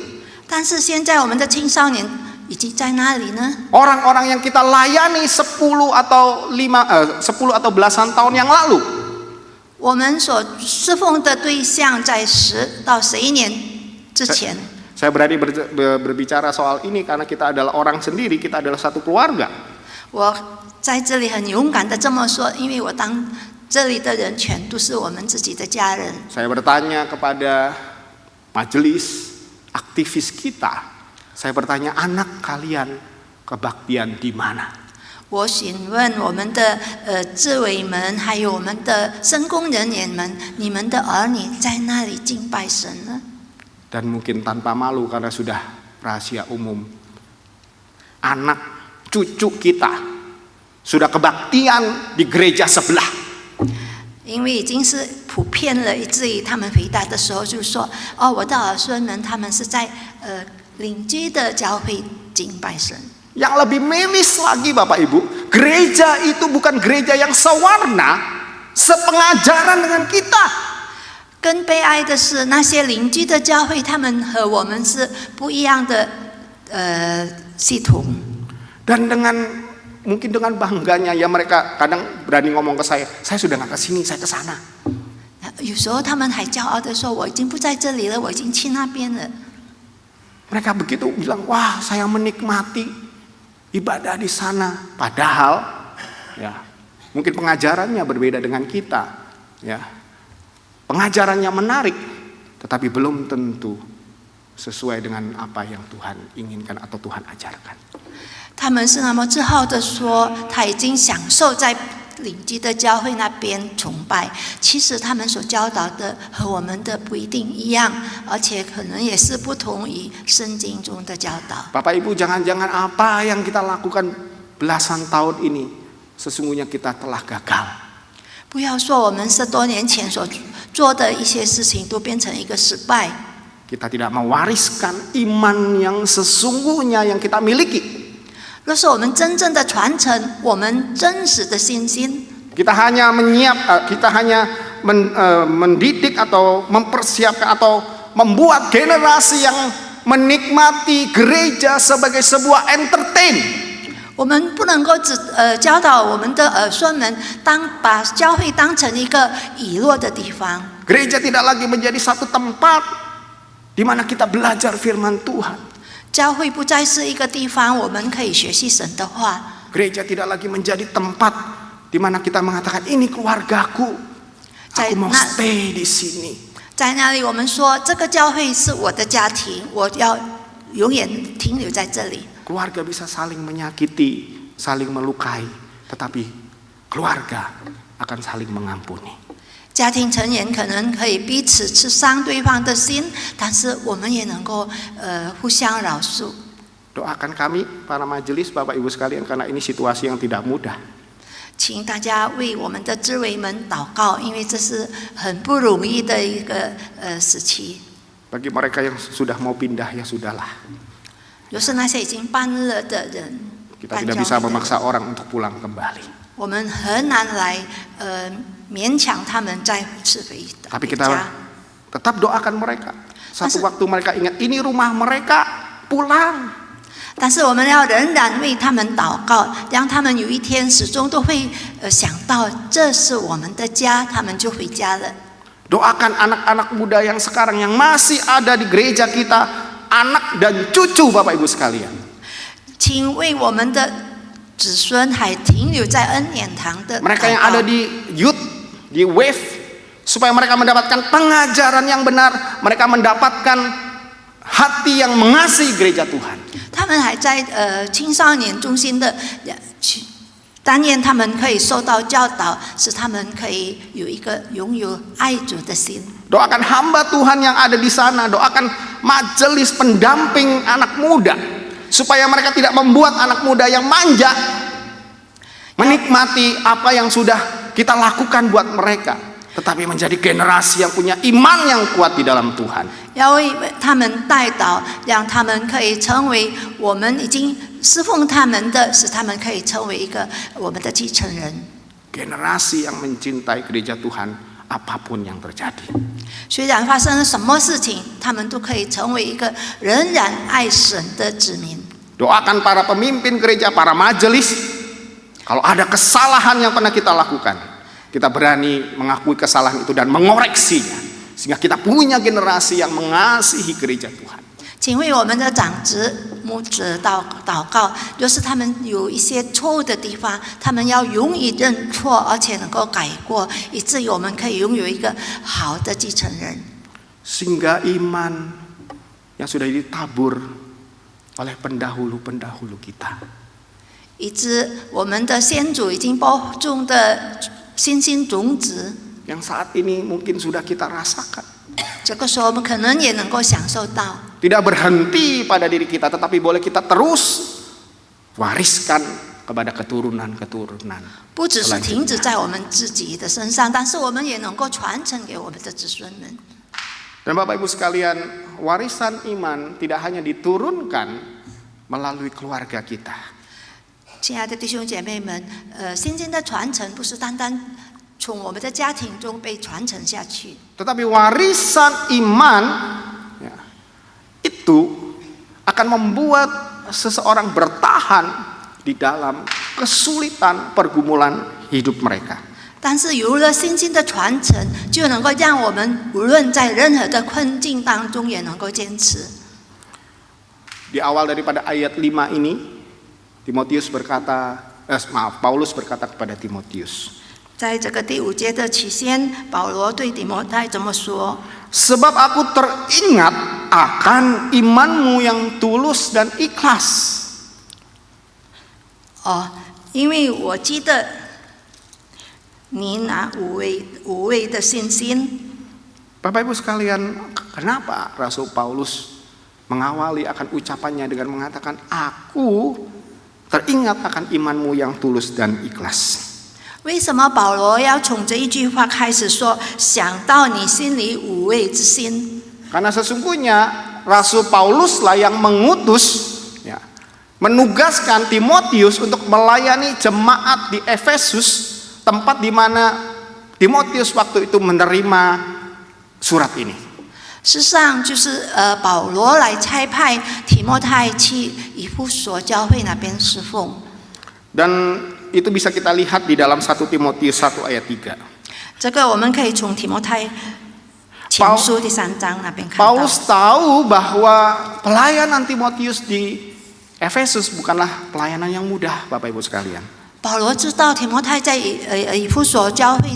但是现在我们的青少年已经在哪里呢？ Orang-orang yang kita layani 10 atau belasan tahun yang lalu. 我们所侍奉的对象在10到11年之前。 Saya berani berbicara soal ini karena kita adalah orang sendiri, kita adalah satu keluarga. 我在这里很勇敢的这么说，因为我当这里的人全都是我们自己的家人。 Saya bertanya kepada majelis aktivis kita. Saya bertanya, anak kalian kebaktian di mana? 我询问我们的志伟们，还有我们的圣工人员们，你们的儿女在那里敬拜神呢？ Dan mungkin tanpa malu karena sudah rahasia umum, anak cucu kita sudah kebaktian di gereja sebelah. 因为已经是普遍了，以至于他们回答的时候就说：“哦，我的儿孙们他们是在邻居的教会敬拜神。” Yang lebih miris lagi Bapak Ibu, gereja itu bukan gereja yang sewarna, sepengajaran dengan kita. 更悲哀的是，那些邻居的教会，他们和我们是不一样的系统。 Dan mungkin dengan bangganya ya mereka kadang berani ngomong ke saya sudah nggak ke sini, saya ke sana. 有时候他们还骄傲的说：“我已经不在这里了，我已经去那边了。” Mereka begitu bilang, wah saya menikmati ibadah di sana. Padahal, ya mungkin pengajarannya berbeda dengan kita, ya pengajarannya menarik, tetapi belum tentu sesuai dengan apa yang Tuhan inginkan atau Tuhan ajarkan. 他们是那么自豪的说，他已经享受在邻居的教会那边崇拜。其实他们所教导的和我们的不一定一样，而且可能也是不同于圣经中的教导。 Bapak Ibu, jangan-jangan apa yang kita lakukan belasan tahun ini sesungguhnya kita telah gagal. 不要说我们10多年前所做的一些事情都变成一个失败。 Kita tidak mewariskan iman yang sesungguhnya yang kita miliki. 若是我们真正的传承我们真实的信心， kita hanya mendidik atau mempersiapkan atau membuat generasi yang menikmati gereja sebagai sebuah entertain. 我们不能够只教导我们的儿孙们把教会当成一个娱乐的地方。 Gereja tidak lagi menjadi satu tempat di mana kita belajar firman Tuhan. 教会不再是一个地方，我们可以学习神的话。 Gereja tidak lagi menjadi tempat di mana kita mengatakan ini keluargaku, aku mau stay di sini. 在那里，我们说这个教会是我的家庭，我要永远停留在这里。 Keluarga bisa saling menyakiti, saling melukai, tetapi keluarga akan saling mengampuni. 家庭成员可能可以彼此刺伤对方的心，但是我们也能够互相饶恕。 Doakan kami para majelis Bapak Ibu sekalian karena ini situasi yang tidak mudah. 请大家为我们的志伟们祷告，因为这是很不容易的一个时期。 Bagi mereka yang sudah mau pindah ya sudahlah. 就是那些已经搬了的人， Kita tidak bisa memaksa orang untuk pulang kembali. 我们很难来勉强他们再次回 Tapi 家。 kita tetap doakan mereka. Satu waktu mereka ingat ini rumah mereka, pulang. 但是我们要仍然为他们祷告，让他们有一天始终都会想到这是我们的家，他们就回家了。 Doakan anak-anak muda yang sekarang yang masih ada di gereja kita, anak dan cucu Bapak Ibu sekalian. 请为我们的子孙还停留在恩典堂的 Mereka yang ada di youth, di wave, supaya mereka mendapatkan pengajaran yang benar, mereka mendapatkan hati yang mengasihi gereja Tuhan. 他们还在青少年中心的但愿他们可以受到教导，使他们可以有一个拥有爱主的心。 Doakan hamba Tuhan yang ada di sana, doakan majelis pendamping anak muda, supaya mereka tidak membuat anak muda yang manja menikmati apa yang sudah kita lakukan buat mereka, tetapi menjadi generasi yang punya iman yang kuat di dalam Tuhan. 要为他们带导，让他们可以成为我们已经侍奉他们的，使他们可以成为一个我们的继承人。 Generasi yang mencintai gereja Tuhan apapun yang terjadi. 虽然发生了什么事情，他们都可以成为一个仍然爱神的子民。 Doakan para pemimpin gereja, para majelis, kalau ada kesalahan yang pernah kita lakukan, kita berani mengakui kesalahan itu dan mengoreksinya, sehingga kita punya generasi yang mengasihi gereja Tuhan. 请为我们的长子、牧者祷告，就是他们有一些错误的地方，他们要勇于认错，而且能够改过，以至于我们可以拥有一个好的继承人。 Sehingga iman yang sudah ditabur oleh pendahulu-pendahulu kita, 以致我们的先祖已经播种的信心种子， yang saat ini mungkin sudah kita rasakan, 这个时候我们可能也能够享受到。 tidak berhenti pada diri kita, tetapi boleh kita terus wariskan kepada keturunan-keturunan. 不只是停止在我们自己的身上，但是我们也能够传承给我们的子孙们。 Dan Bapak Ibu sekalian, warisan iman tidak hanya diturunkan melalui keluarga kita, 亲爱的弟兄姐妹们，信心的传承不是单单从我们的家庭中被传承下去， tetapi warisan iman ya, itu akan membuat seseorang bertahan di dalam kesulitan pergumulan hidup mereka. 但是有了信心的传承，就能够让我们无论在任何的困境当中，也能够坚持。 Di awal daripada ayat 5 ini, Paulus berkata kepada Timotius, 在这个第5节的起先，保罗对提摩太这么说： sebab aku teringat akan imanmu yang tulus dan ikhlas. 因为我记得你那无畏的信心。 Bapak Ibu sekalian, kenapa Rasul Paulus mengawali akan ucapannya dengan mengatakan, aku teringat akan imanmu yang tulus dan ikhlas? 为什么保罗要从这一句话开始说，想到你心里无畏之心？ Karena sesungguhnya Rasul Pauluslah yang mengutus, ya, menugaskan Timotius untuk melayani jemaat di Efesus, tempat di mana Timotius waktu itu menerima surat ini. 事实上，就是保罗来差派提摩太去以弗所教会那边侍奉。 Dan itu bisa kita lihat di dalam 1 Timotius 1 ayat 3. 这个我们可以从提摩太前书第3章那边看到。 Paulus tahu bahwa pelayanan Timotius di Efesus bukanlah pelayanan yang mudah, Bapak Ibu sekalian. 保罗知道提摩太在以弗所教会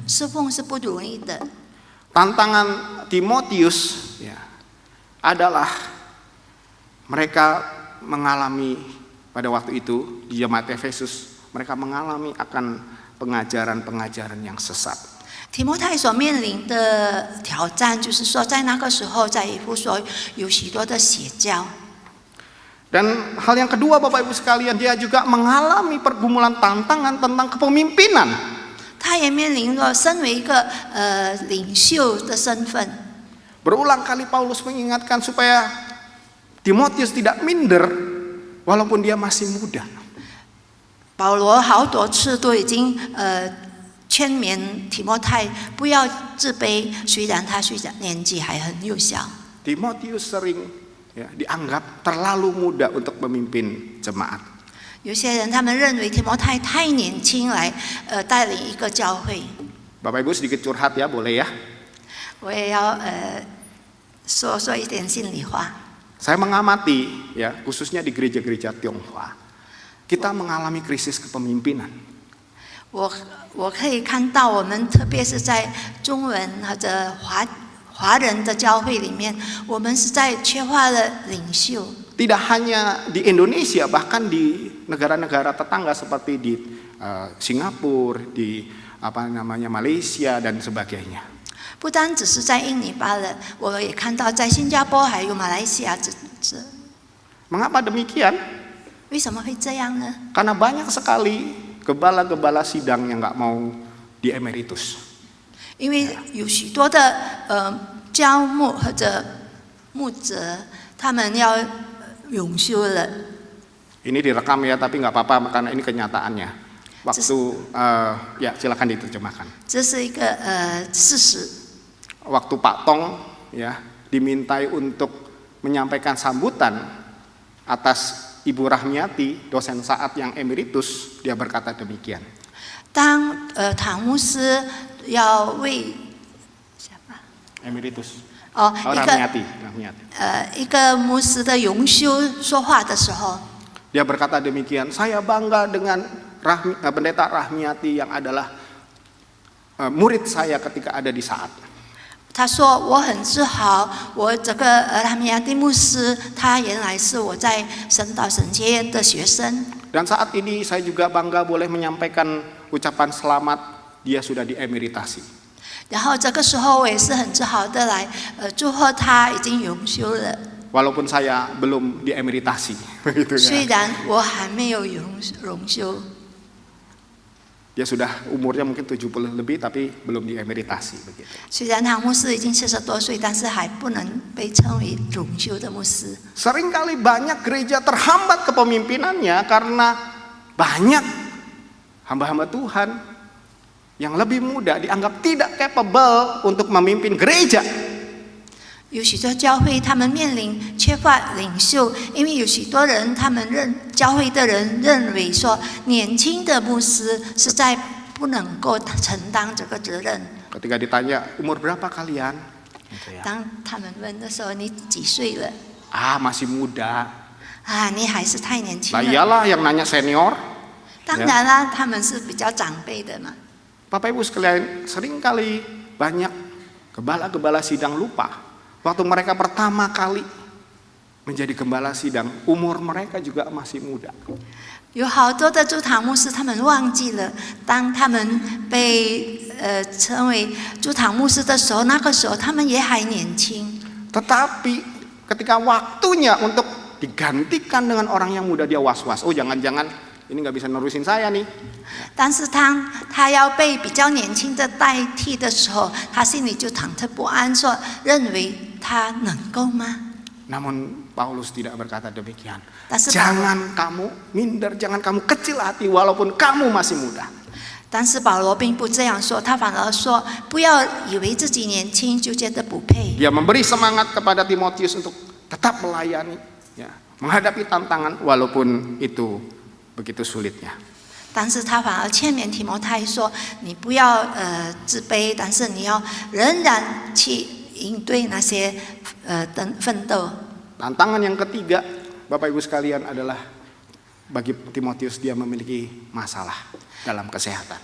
侍奉是不容易的。 Tantangan Timotius ya, adalah mereka mengalami pada waktu itu di jemaat Efesus, mereka mengalami akan pengajaran-pengajaran yang sesat. 提摩太所面临的挑战，就是说，在那个时候，在以弗所有许多的邪教。 Dan hal yang kedua, Bapak Ibu sekalian, dia juga mengalami pergumulan tantangan tentang kepemimpinan. 他也面临了身为一个领袖的身份。 Berulang kali Paulus mengingatkan supaya Timotius tidak minder walaupun dia masih muda. 保罗好多次都已经劝勉提摩太不要自卑，虽然年纪还很幼小。 Timotius sering ya, dianggap terlalu muda untuk memimpin jemaat. 有些人他们认为提摩太太年轻来带领一个教会。 Bapak Ibu sedikit curhat ya, boleh ya? 我也要说一点心里话。 Saya mengamati ya, khususnya di gereja-gereja Tionghoa, kita mengalami krisis kepemimpinan. 我可以看到，我们特别是在中文或者华人的教会里面，我们是在缺乏了领袖。 Tidak hanya di Indonesia, bahkan di negara-negara tetangga seperti di Singapura, di Malaysia dan sebagainya. 不单只是在印尼罢了，我也看到在新加坡还有马来西亚Mengapa demikian? 为什么会这样呢？ Karena banyak sekali gembala-gembala sidang yang nggak mau di emeritus. 因为有许多的教牧或者牧者，他们要永休了。 Ini direkam ya, tapi nggak apa-apa karena ini kenyataannya. Waktu ya silakan diterjemahkan. 这是一个事实。 Waktu Pak Tong ya dimintai untuk menyampaikan sambutan atas Ibu Rahmiati, dosen saat yang emeritus, dia berkata demikian. 当唐牧师要为 Emeritus. Rahmiati. 一个牧师的永休说话的时候， Dia berkata demikian, saya bangga dengan pendeta Rahmiati yang adalah murid saya ketika ada di saat. 他说我很自豪，我这个拉米亚蒂牧师，他原来是我在神道神学院的学生。 Dan saat ini saya juga bangga boleh menyampaikan ucapan selamat, dia sudah diemeritasi. 然后这个时候我也是很自豪的来祝贺他已经永休了。 Walaupun saya belum diemeritasi, begitu 虽 ya. 然我还没有永休， Dia sudah umurnya mungkin 70 lebih tapi belum diemeritasi begitu. 虽然唐牧师已经70多岁，但是还不能被称为永休的牧师。 Seringkali banyak gereja terhambat kepemimpinannya karena banyak hamba-hamba Tuhan yang lebih muda dianggap tidak capable untuk memimpin gereja. 有许多教会他们面临缺乏领袖，因为有许多人他们教会的人认为说年轻的牧师实在不能够承担这个责任。 Ketika ditanya umur berapa kalian, gitu ya. 当他们问的时候，你几岁了？ Masih muda. 你还是太年轻 Lah 了。 iyalah yang nanya senior. 当然啦，他们是比较长辈的嘛。 Bapak Ibu sekalian, seringkali banyak gembala-gembala sidang lupa. Waktu mereka pertama kali menjadi gembala sidang, umur mereka juga masih muda. 有好多的驻堂牧师，他们忘记了，当他们被称为驻堂牧师的时候，那个时候他们也还年轻。 Tetapi ketika waktunya untuk digantikan dengan orang yang muda, dia was-was. Oh jangan-jangan ini nggak bisa nerusin saya nih. 但是当他要被比较年轻的代替的时候，他心里就忐忑不安，说认为他能够吗？ Namun Paulus tidak berkata demikian. Tapi Jangan kamu minder, jangan kamu kecil hati walaupun kamu masih muda. 但是保罗并不这样说，他反而说不要以为自己年轻就觉得不配。 Dia memberi semangat kepada Timotius untuk tetap melayani, ya, menghadapi tantangan walaupun itu begitu sulitnya. 但是他反而劝勉提摩太说：“你不要自卑，但是你要仍然去应对那些奋斗。” Tantangan yang ketiga, Bapak Ibu sekalian, adalah bagi Timotius dia memiliki masalah dalam kesehatan.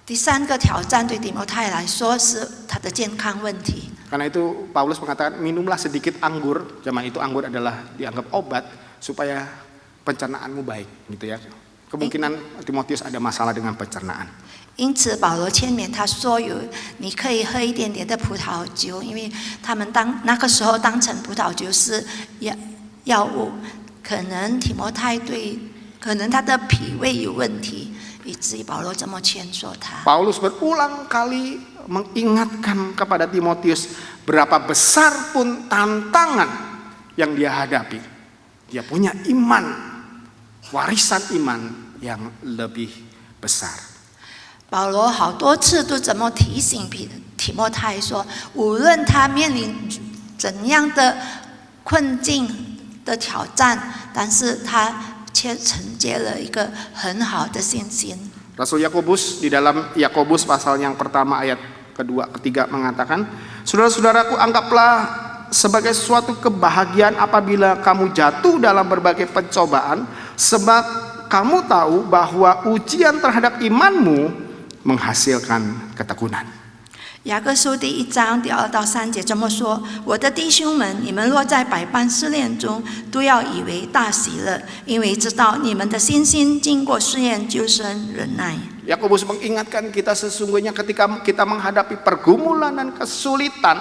第三个挑战对提摩太来说是他的健康问题。 Karena itu Paulus mengatakan minumlah sedikit anggur. Zaman itu anggur adalah dianggap obat supaya pencernaanmu baik, gitu ya. Kemungkinan Timotius ada masalah dengan pencernaan. 因此保罗劝勉他说你可以喝一点点的葡萄酒，因为他们那个时候当成葡萄酒是药物，可能提摩太可能他的脾胃有问题，以至于保罗这么劝说他。 Paulus berulang kali mengingatkan kepada Timotius berapa besar pun tantangan yang dia hadapi, dia punya iman, warisan iman yang lebih besar. 保罗好多次都怎么提醒提摩太说，无论他面临怎样的困境的挑战，但是他却承接了一个很好的信心。 Rasul Yakobus di dalam Yakobus pasal yang pertama ayat kedua ketiga mengatakan, saudara-saudaraku, anggaplah sebagai suatu kebahagiaan apabila kamu jatuh dalam berbagai pencobaan, sebab kamu tahu bahwa ujian terhadap imanmu menghasilkan ketekunan. 雅各书第1章第2到3节这么说：我的弟兄们，你们若在百般试炼中，都要以为大喜乐，因为知道你们的信心经过试验，就生忍耐。 Yakobus mengingatkan kita sesungguhnya ketika kita menghadapi pergumulan dan kesulitan,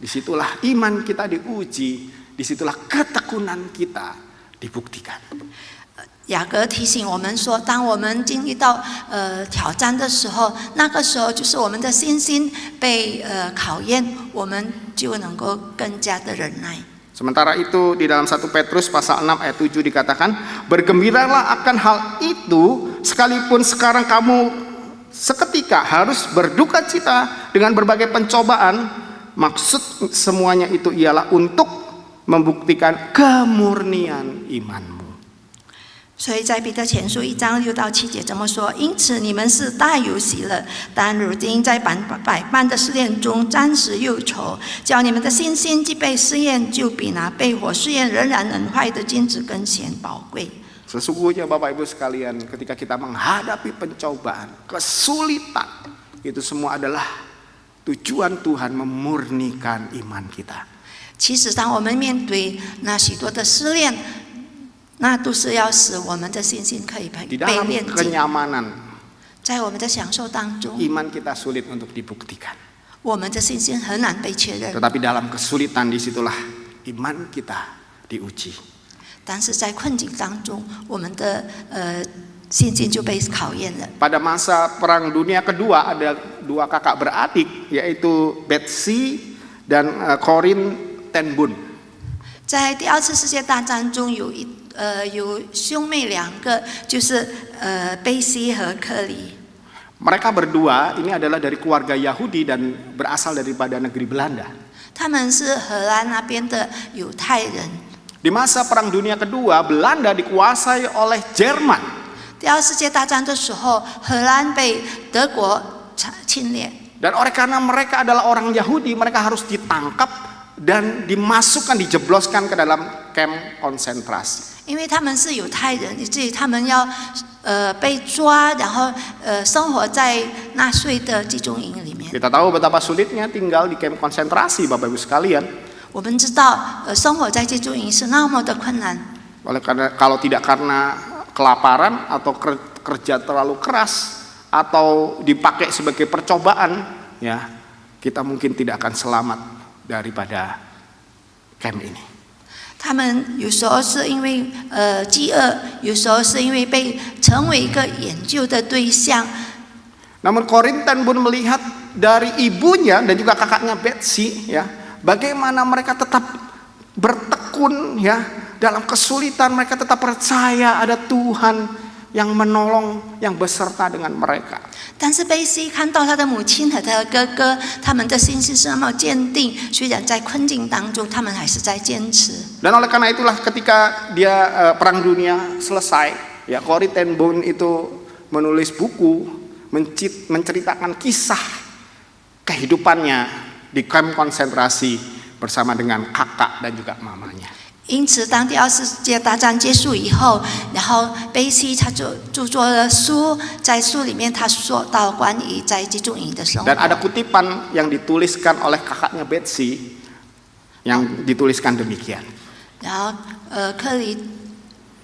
disitulah iman kita diuji, disitulah ketekunan kita dibuktikan. 雅各提醒我们说，当我们经历到挑战的时候，那个时候就是我们的信心被考验，我们就能够更加的忍耐。 Sementara itu di dalam 1 Petrus pasal 6 ayat 7 dikatakan, bergembiralah akan hal itu sekalipun sekarang kamu seketika harus berduka cita dengan berbagai pencobaan. Maksud semuanya itu ialah untuk membuktikan kemurnian imanmu. 所以在彼得前书1章6到7节这么说：因此你们是大有喜乐，但如今在百般的试炼中，暂时忧愁，叫你们的信心既被试验，就比那被火试验仍然能坏的金子更显宝贵。 Sesungguhnya Bapak Ibu sekalian, ketika kita menghadapi pencobaan, kesulitan, itu semua adalah tujuan Tuhan memurnikan iman kita. 其实当我们面对那许多的试炼，那都是要使我们的信心可以被 Di dalam 炼净。 kenyamanan, 在我们的享受当中， iman kita sulit untuk dibuktikan. 我们的信心很难被确认。 Tetapi dalam kesulitan disitulah iman kita diuji. 但是在困境当中，我们的信心就被考验了。 Pada masa Perang Dunia Kedua ada 2 kakak beradik, yaitu Betsy dan Corinne ten Boom. 在第2次世界大战中有兄妹2个，就是贝西和克里。 Mereka berdua ini adalah dari keluarga Yahudi dan berasal daripada negeri Belanda. 他们是荷兰那边的犹太人。 Di masa Perang Dunia Kedua, Belanda dikuasai oleh Jerman. 第2次世界大战的时候，荷兰被德国侵略。 Dan oleh karena mereka adalah orang Yahudi, mereka harus ditangkap dan dimasukkan, dijebloskan ke dalam kamp konsentrasi. 因为他们是犹太人，以至于他们要被抓，然后生活在纳粹的集中营里面。 Kita tahu betapa sulitnya tinggal di kamp konsentrasi, Bapak Ibu sekalian. 我们知道，生活在集中营是那么的困难。 Oleh karena kalau tidak karena kelaparan atau kerja terlalu keras atau dipakai sebagai percobaan, ya kita mungkin tidak akan selamat daripada camp ini. 他们有时候是因为饥饿，有时候是因为被成为一个研究的对象。 Namun Corinne ten Boom melihat dari ibunya dan juga kakaknya Betsy, ya, bagaimana mereka tetap bertekun, ya, dalam kesulitan mereka tetap percaya ada Tuhan yang menolong, yang beserta dengan mereka. 但是贝西看到他的母亲和他的哥哥，他们的信心是那么坚定，虽然在困境当中，他们还是在坚持。 Dan oleh karena itulah ketika dia Perang Dunia selesai, ya, Corinne ten Boom itu menulis buku menceritakan kisah kehidupannya di kamp konsentrasi bersama dengan kakak dan juga mamanya. 因此，当第2次世界大战结束以后，然后贝西他就著作了书，在书里面他说到关于在集中营的生活。 Dan ada kutipan yang dituliskan oleh kakaknya Betsy yang dituliskan demikian. 然后克里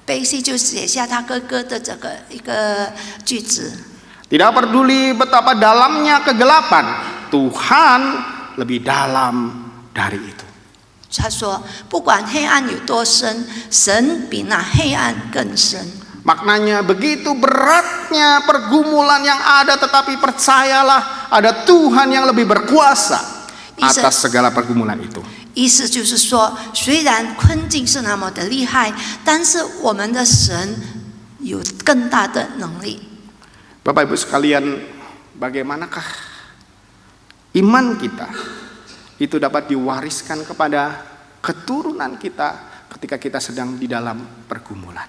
贝西就写下他哥哥的这个一个句子。 Tidak peduli betapa dalamnya kegelapan, Tuhan lebih dalam dari itu. 他说：“不管黑暗有多深，神比那黑暗更深。” Maknanya begitu beratnya pergumulan yang ada, tetapi percayalah ada Tuhan yang lebih berkuasa atas segala pergumulan itu. 意思就是说，虽然困境是那么的厉害，但是我们的神有更大的能力。 Bapak Ibu sekalian, bagaimanakah iman kita itu dapat diwariskan kepada keturunan kita ketika kita sedang di dalam pergumulan.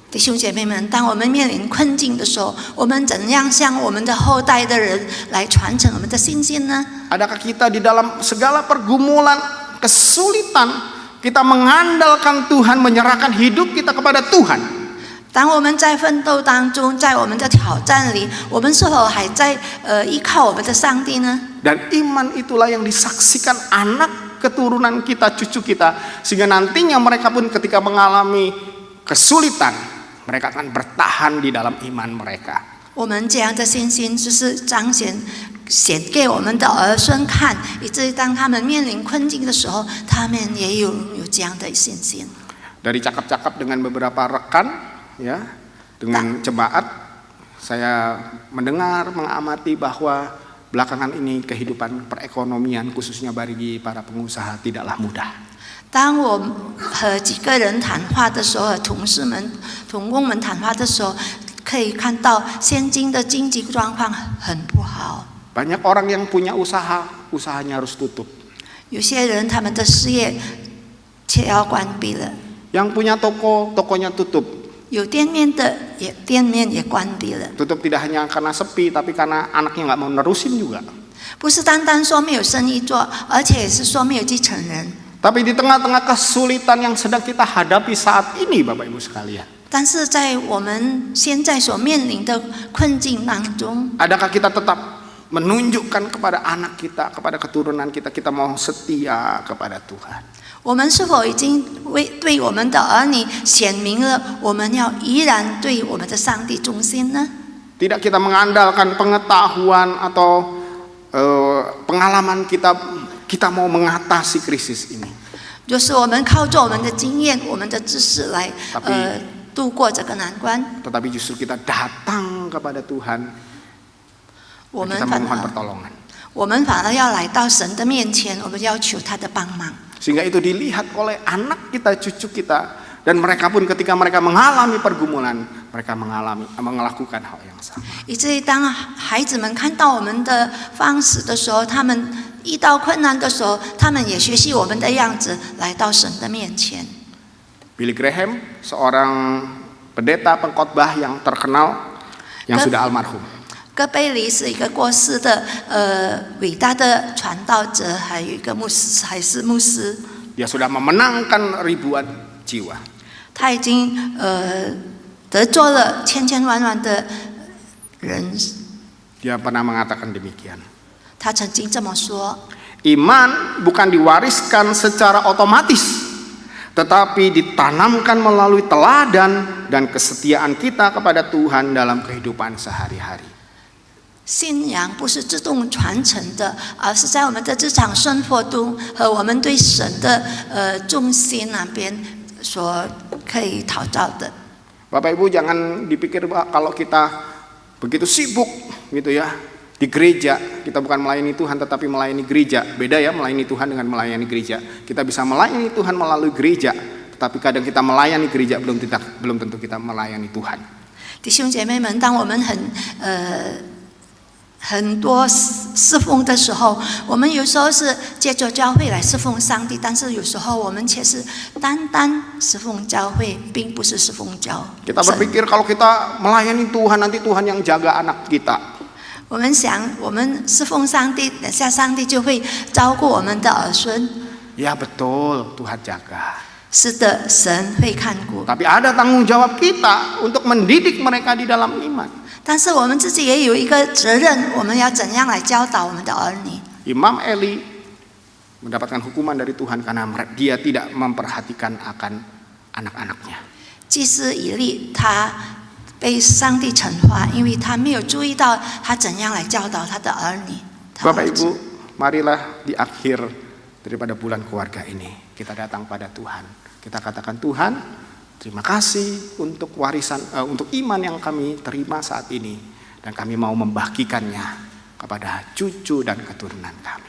弟兄姐妹们，当我们面临困境的时候，我们怎样向我们的后代的人来传承我们的信心呢？ Adakah kita di dalam segala pergumulan, kesulitan, kita mengandalkan Tuhan, menyerahkan hidup kita kepada Tuhan? 当我们在奋斗当中，在我们的挑战里，我们是否还在依靠我们的上帝呢？ Dan iman itulah yang disaksikan anak keturunan kita, cucu kita, sehingga nantinya mereka pun ketika mengalami kesulitan, mereka akan bertahan di dalam iman mereka. 我们这样的信心就是显给我们的儿孙看，以至于当他们面临困境的时候，他们也有这样的信心。 Dari cakap-cakap dengan beberapa rekan, ya, dengan jemaat, saya mendengar, mengamati bahwa belakangan ini kehidupan perekonomian khususnya bagi para pengusaha tidaklah mudah. 当我和几个人谈话的时候，和同事们、同工们谈话的时候，可以看到现今的经济状况很不好。 Banyak orang yang punya usaha, usahanya harus tutup. 有些人他们的事业却要关闭了， Yang punya toko, tokonya tutup. 有店面的店面也关闭了。 Tutup tidak hanya karena sepi, tapi karena anaknya nggak mau nerusin juga. 不是单单说没有生意做，而且也是说没有继承人。 Tapi di tengah-tengah kesulitan yang sedang kita hadapi saat ini, Bapak Ibu sekalian, 但是在我们现在所面临的困境当中， adakah kita tetap menunjukkan kepada anak kita, kepada keturunan kita, kita mau setia kepada Tuhan? 我们是否已经对我们的儿女显明了我们要依然对我们的上帝忠心呢？ Tidak kita mengandalkan pengetahuan atau pengalaman kita mau mengatasi krisis ini. 就是我们靠着我们的经验、我们的知识来度过这个难关。 Tetapi justru kita datang kepada Tuhan, 我们 kita memohon pertolongan. 我们反而要来到神的面前，我们要求他的帮忙。 Sehingga itu dilihat oleh anak kita, cucu kita, dan mereka pun ketika mereka mengalami pergumulan, mereka melakukan hal yang sama. 以至于当孩子们看到我们的方式的时候，他们遇到困难的时候，他们也学习我们的样子，来到神的面前。 Billy Graham, seorang pendeta pengkhotbah yang terkenal, yang sudah almarhum. 戈贝里是一个过世的伟大的传道者，还有一个牧师，还是牧师。 Dia sudah memenangkan ribuan jiwa. 他已经得着了千千万万的人。 Dia pernah mengatakan demikian. 他曾经这么说： Iman bukan diwariskan secara otomatis, tetapi ditanamkan melalui teladan dan kesetiaan kita kepada Tuhan dalam kehidupan sehari-hari. 信仰不是自动传承的，而是在我们的日常生活中和我们对神的重心那边所可以讨到的。 Bapak Ibu jangan dipikir kalau kita begitu sibuk gitu ya di gereja, kita bukan melayani Tuhan tetapi melayani gereja. Beda ya melayani Tuhan dengan melayani gereja. Kita bisa melayani Tuhan melalui gereja, tetapi kadang kita melayani gereja belum tentu kita melayani Tuhan. 弟兄姐妹们，当我们很多侍奉的时候，我们有时候是借着教会来侍奉上帝，但是有时候我们却是单侍奉教会，并不是侍奉教。 Kita berpikir kalau kita melayani Tuhan nanti Tuhan yang jaga anak kita. 我们想，我们侍奉上帝，等下上帝就会照顾我们的儿孙。 Ya betul, Tuhan jaga. 是的，神会看顾。 Tapi ada tanggung jawab kita untuk mendidik mereka di dalam iman. 但是我们自己也有一个责任，我们要怎样来教导我们的儿女？ Imam Eli mendapatkan hukuman dari Tuhan karena dia tidak memperhatikan akan anak-anaknya. 祭司以利他被上帝惩罚，因为他没有注意到他怎样来教导他的儿女。 Bapak Ibu, marilah di akhir daripada bulan keluarga ini kita datang pada Tuhan. Kita katakan Tuhan, terima kasih untuk warisan, untuk iman yang kami terima saat ini, dan kami mau membagikannya kepada cucu dan keturunan kami.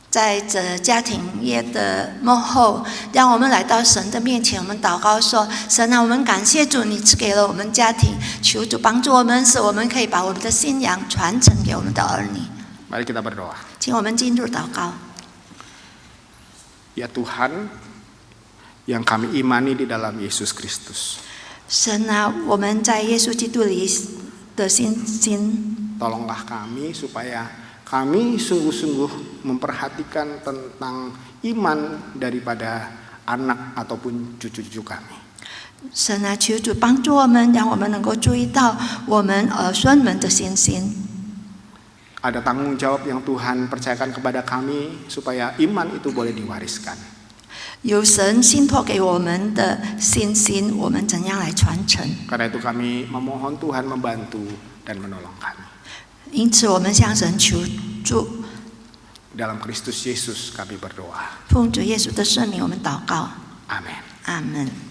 在这家庭业的幕后，让我们来到神的面前，我们祷告说：神啊，我们感谢主，你赐给了我们家庭，求主帮助我们，使我们可以把我们的信仰传承给我们的儿女。 Mari kita berdoa. 请我们进入祷告。 Ya Tuhan, yang kami imani di dalam Yesus Kristus. 神啊，我们在耶稣基督里的信心， Tolonglah kami supaya kami sungguh-sungguh memperhatikan tentang iman daripada anak ataupun cucu-cucu kami. 神啊，求主帮助我们，让我们能够注意到我们儿孙们的信心。 Ada tanggung jawab yang Tuhan percayakan kepada kami supaya iman itu boleh diwariskan. 有神信托给我们的信心，我们怎样来传承？ Karena itu kami memohon Tuhan membantu dan menolong kami. 因此，我们向神求助。 Dalam Kristus Yesus kami berdoa. 奉主耶稣的圣名，我们祷告。 Amin. 阿门。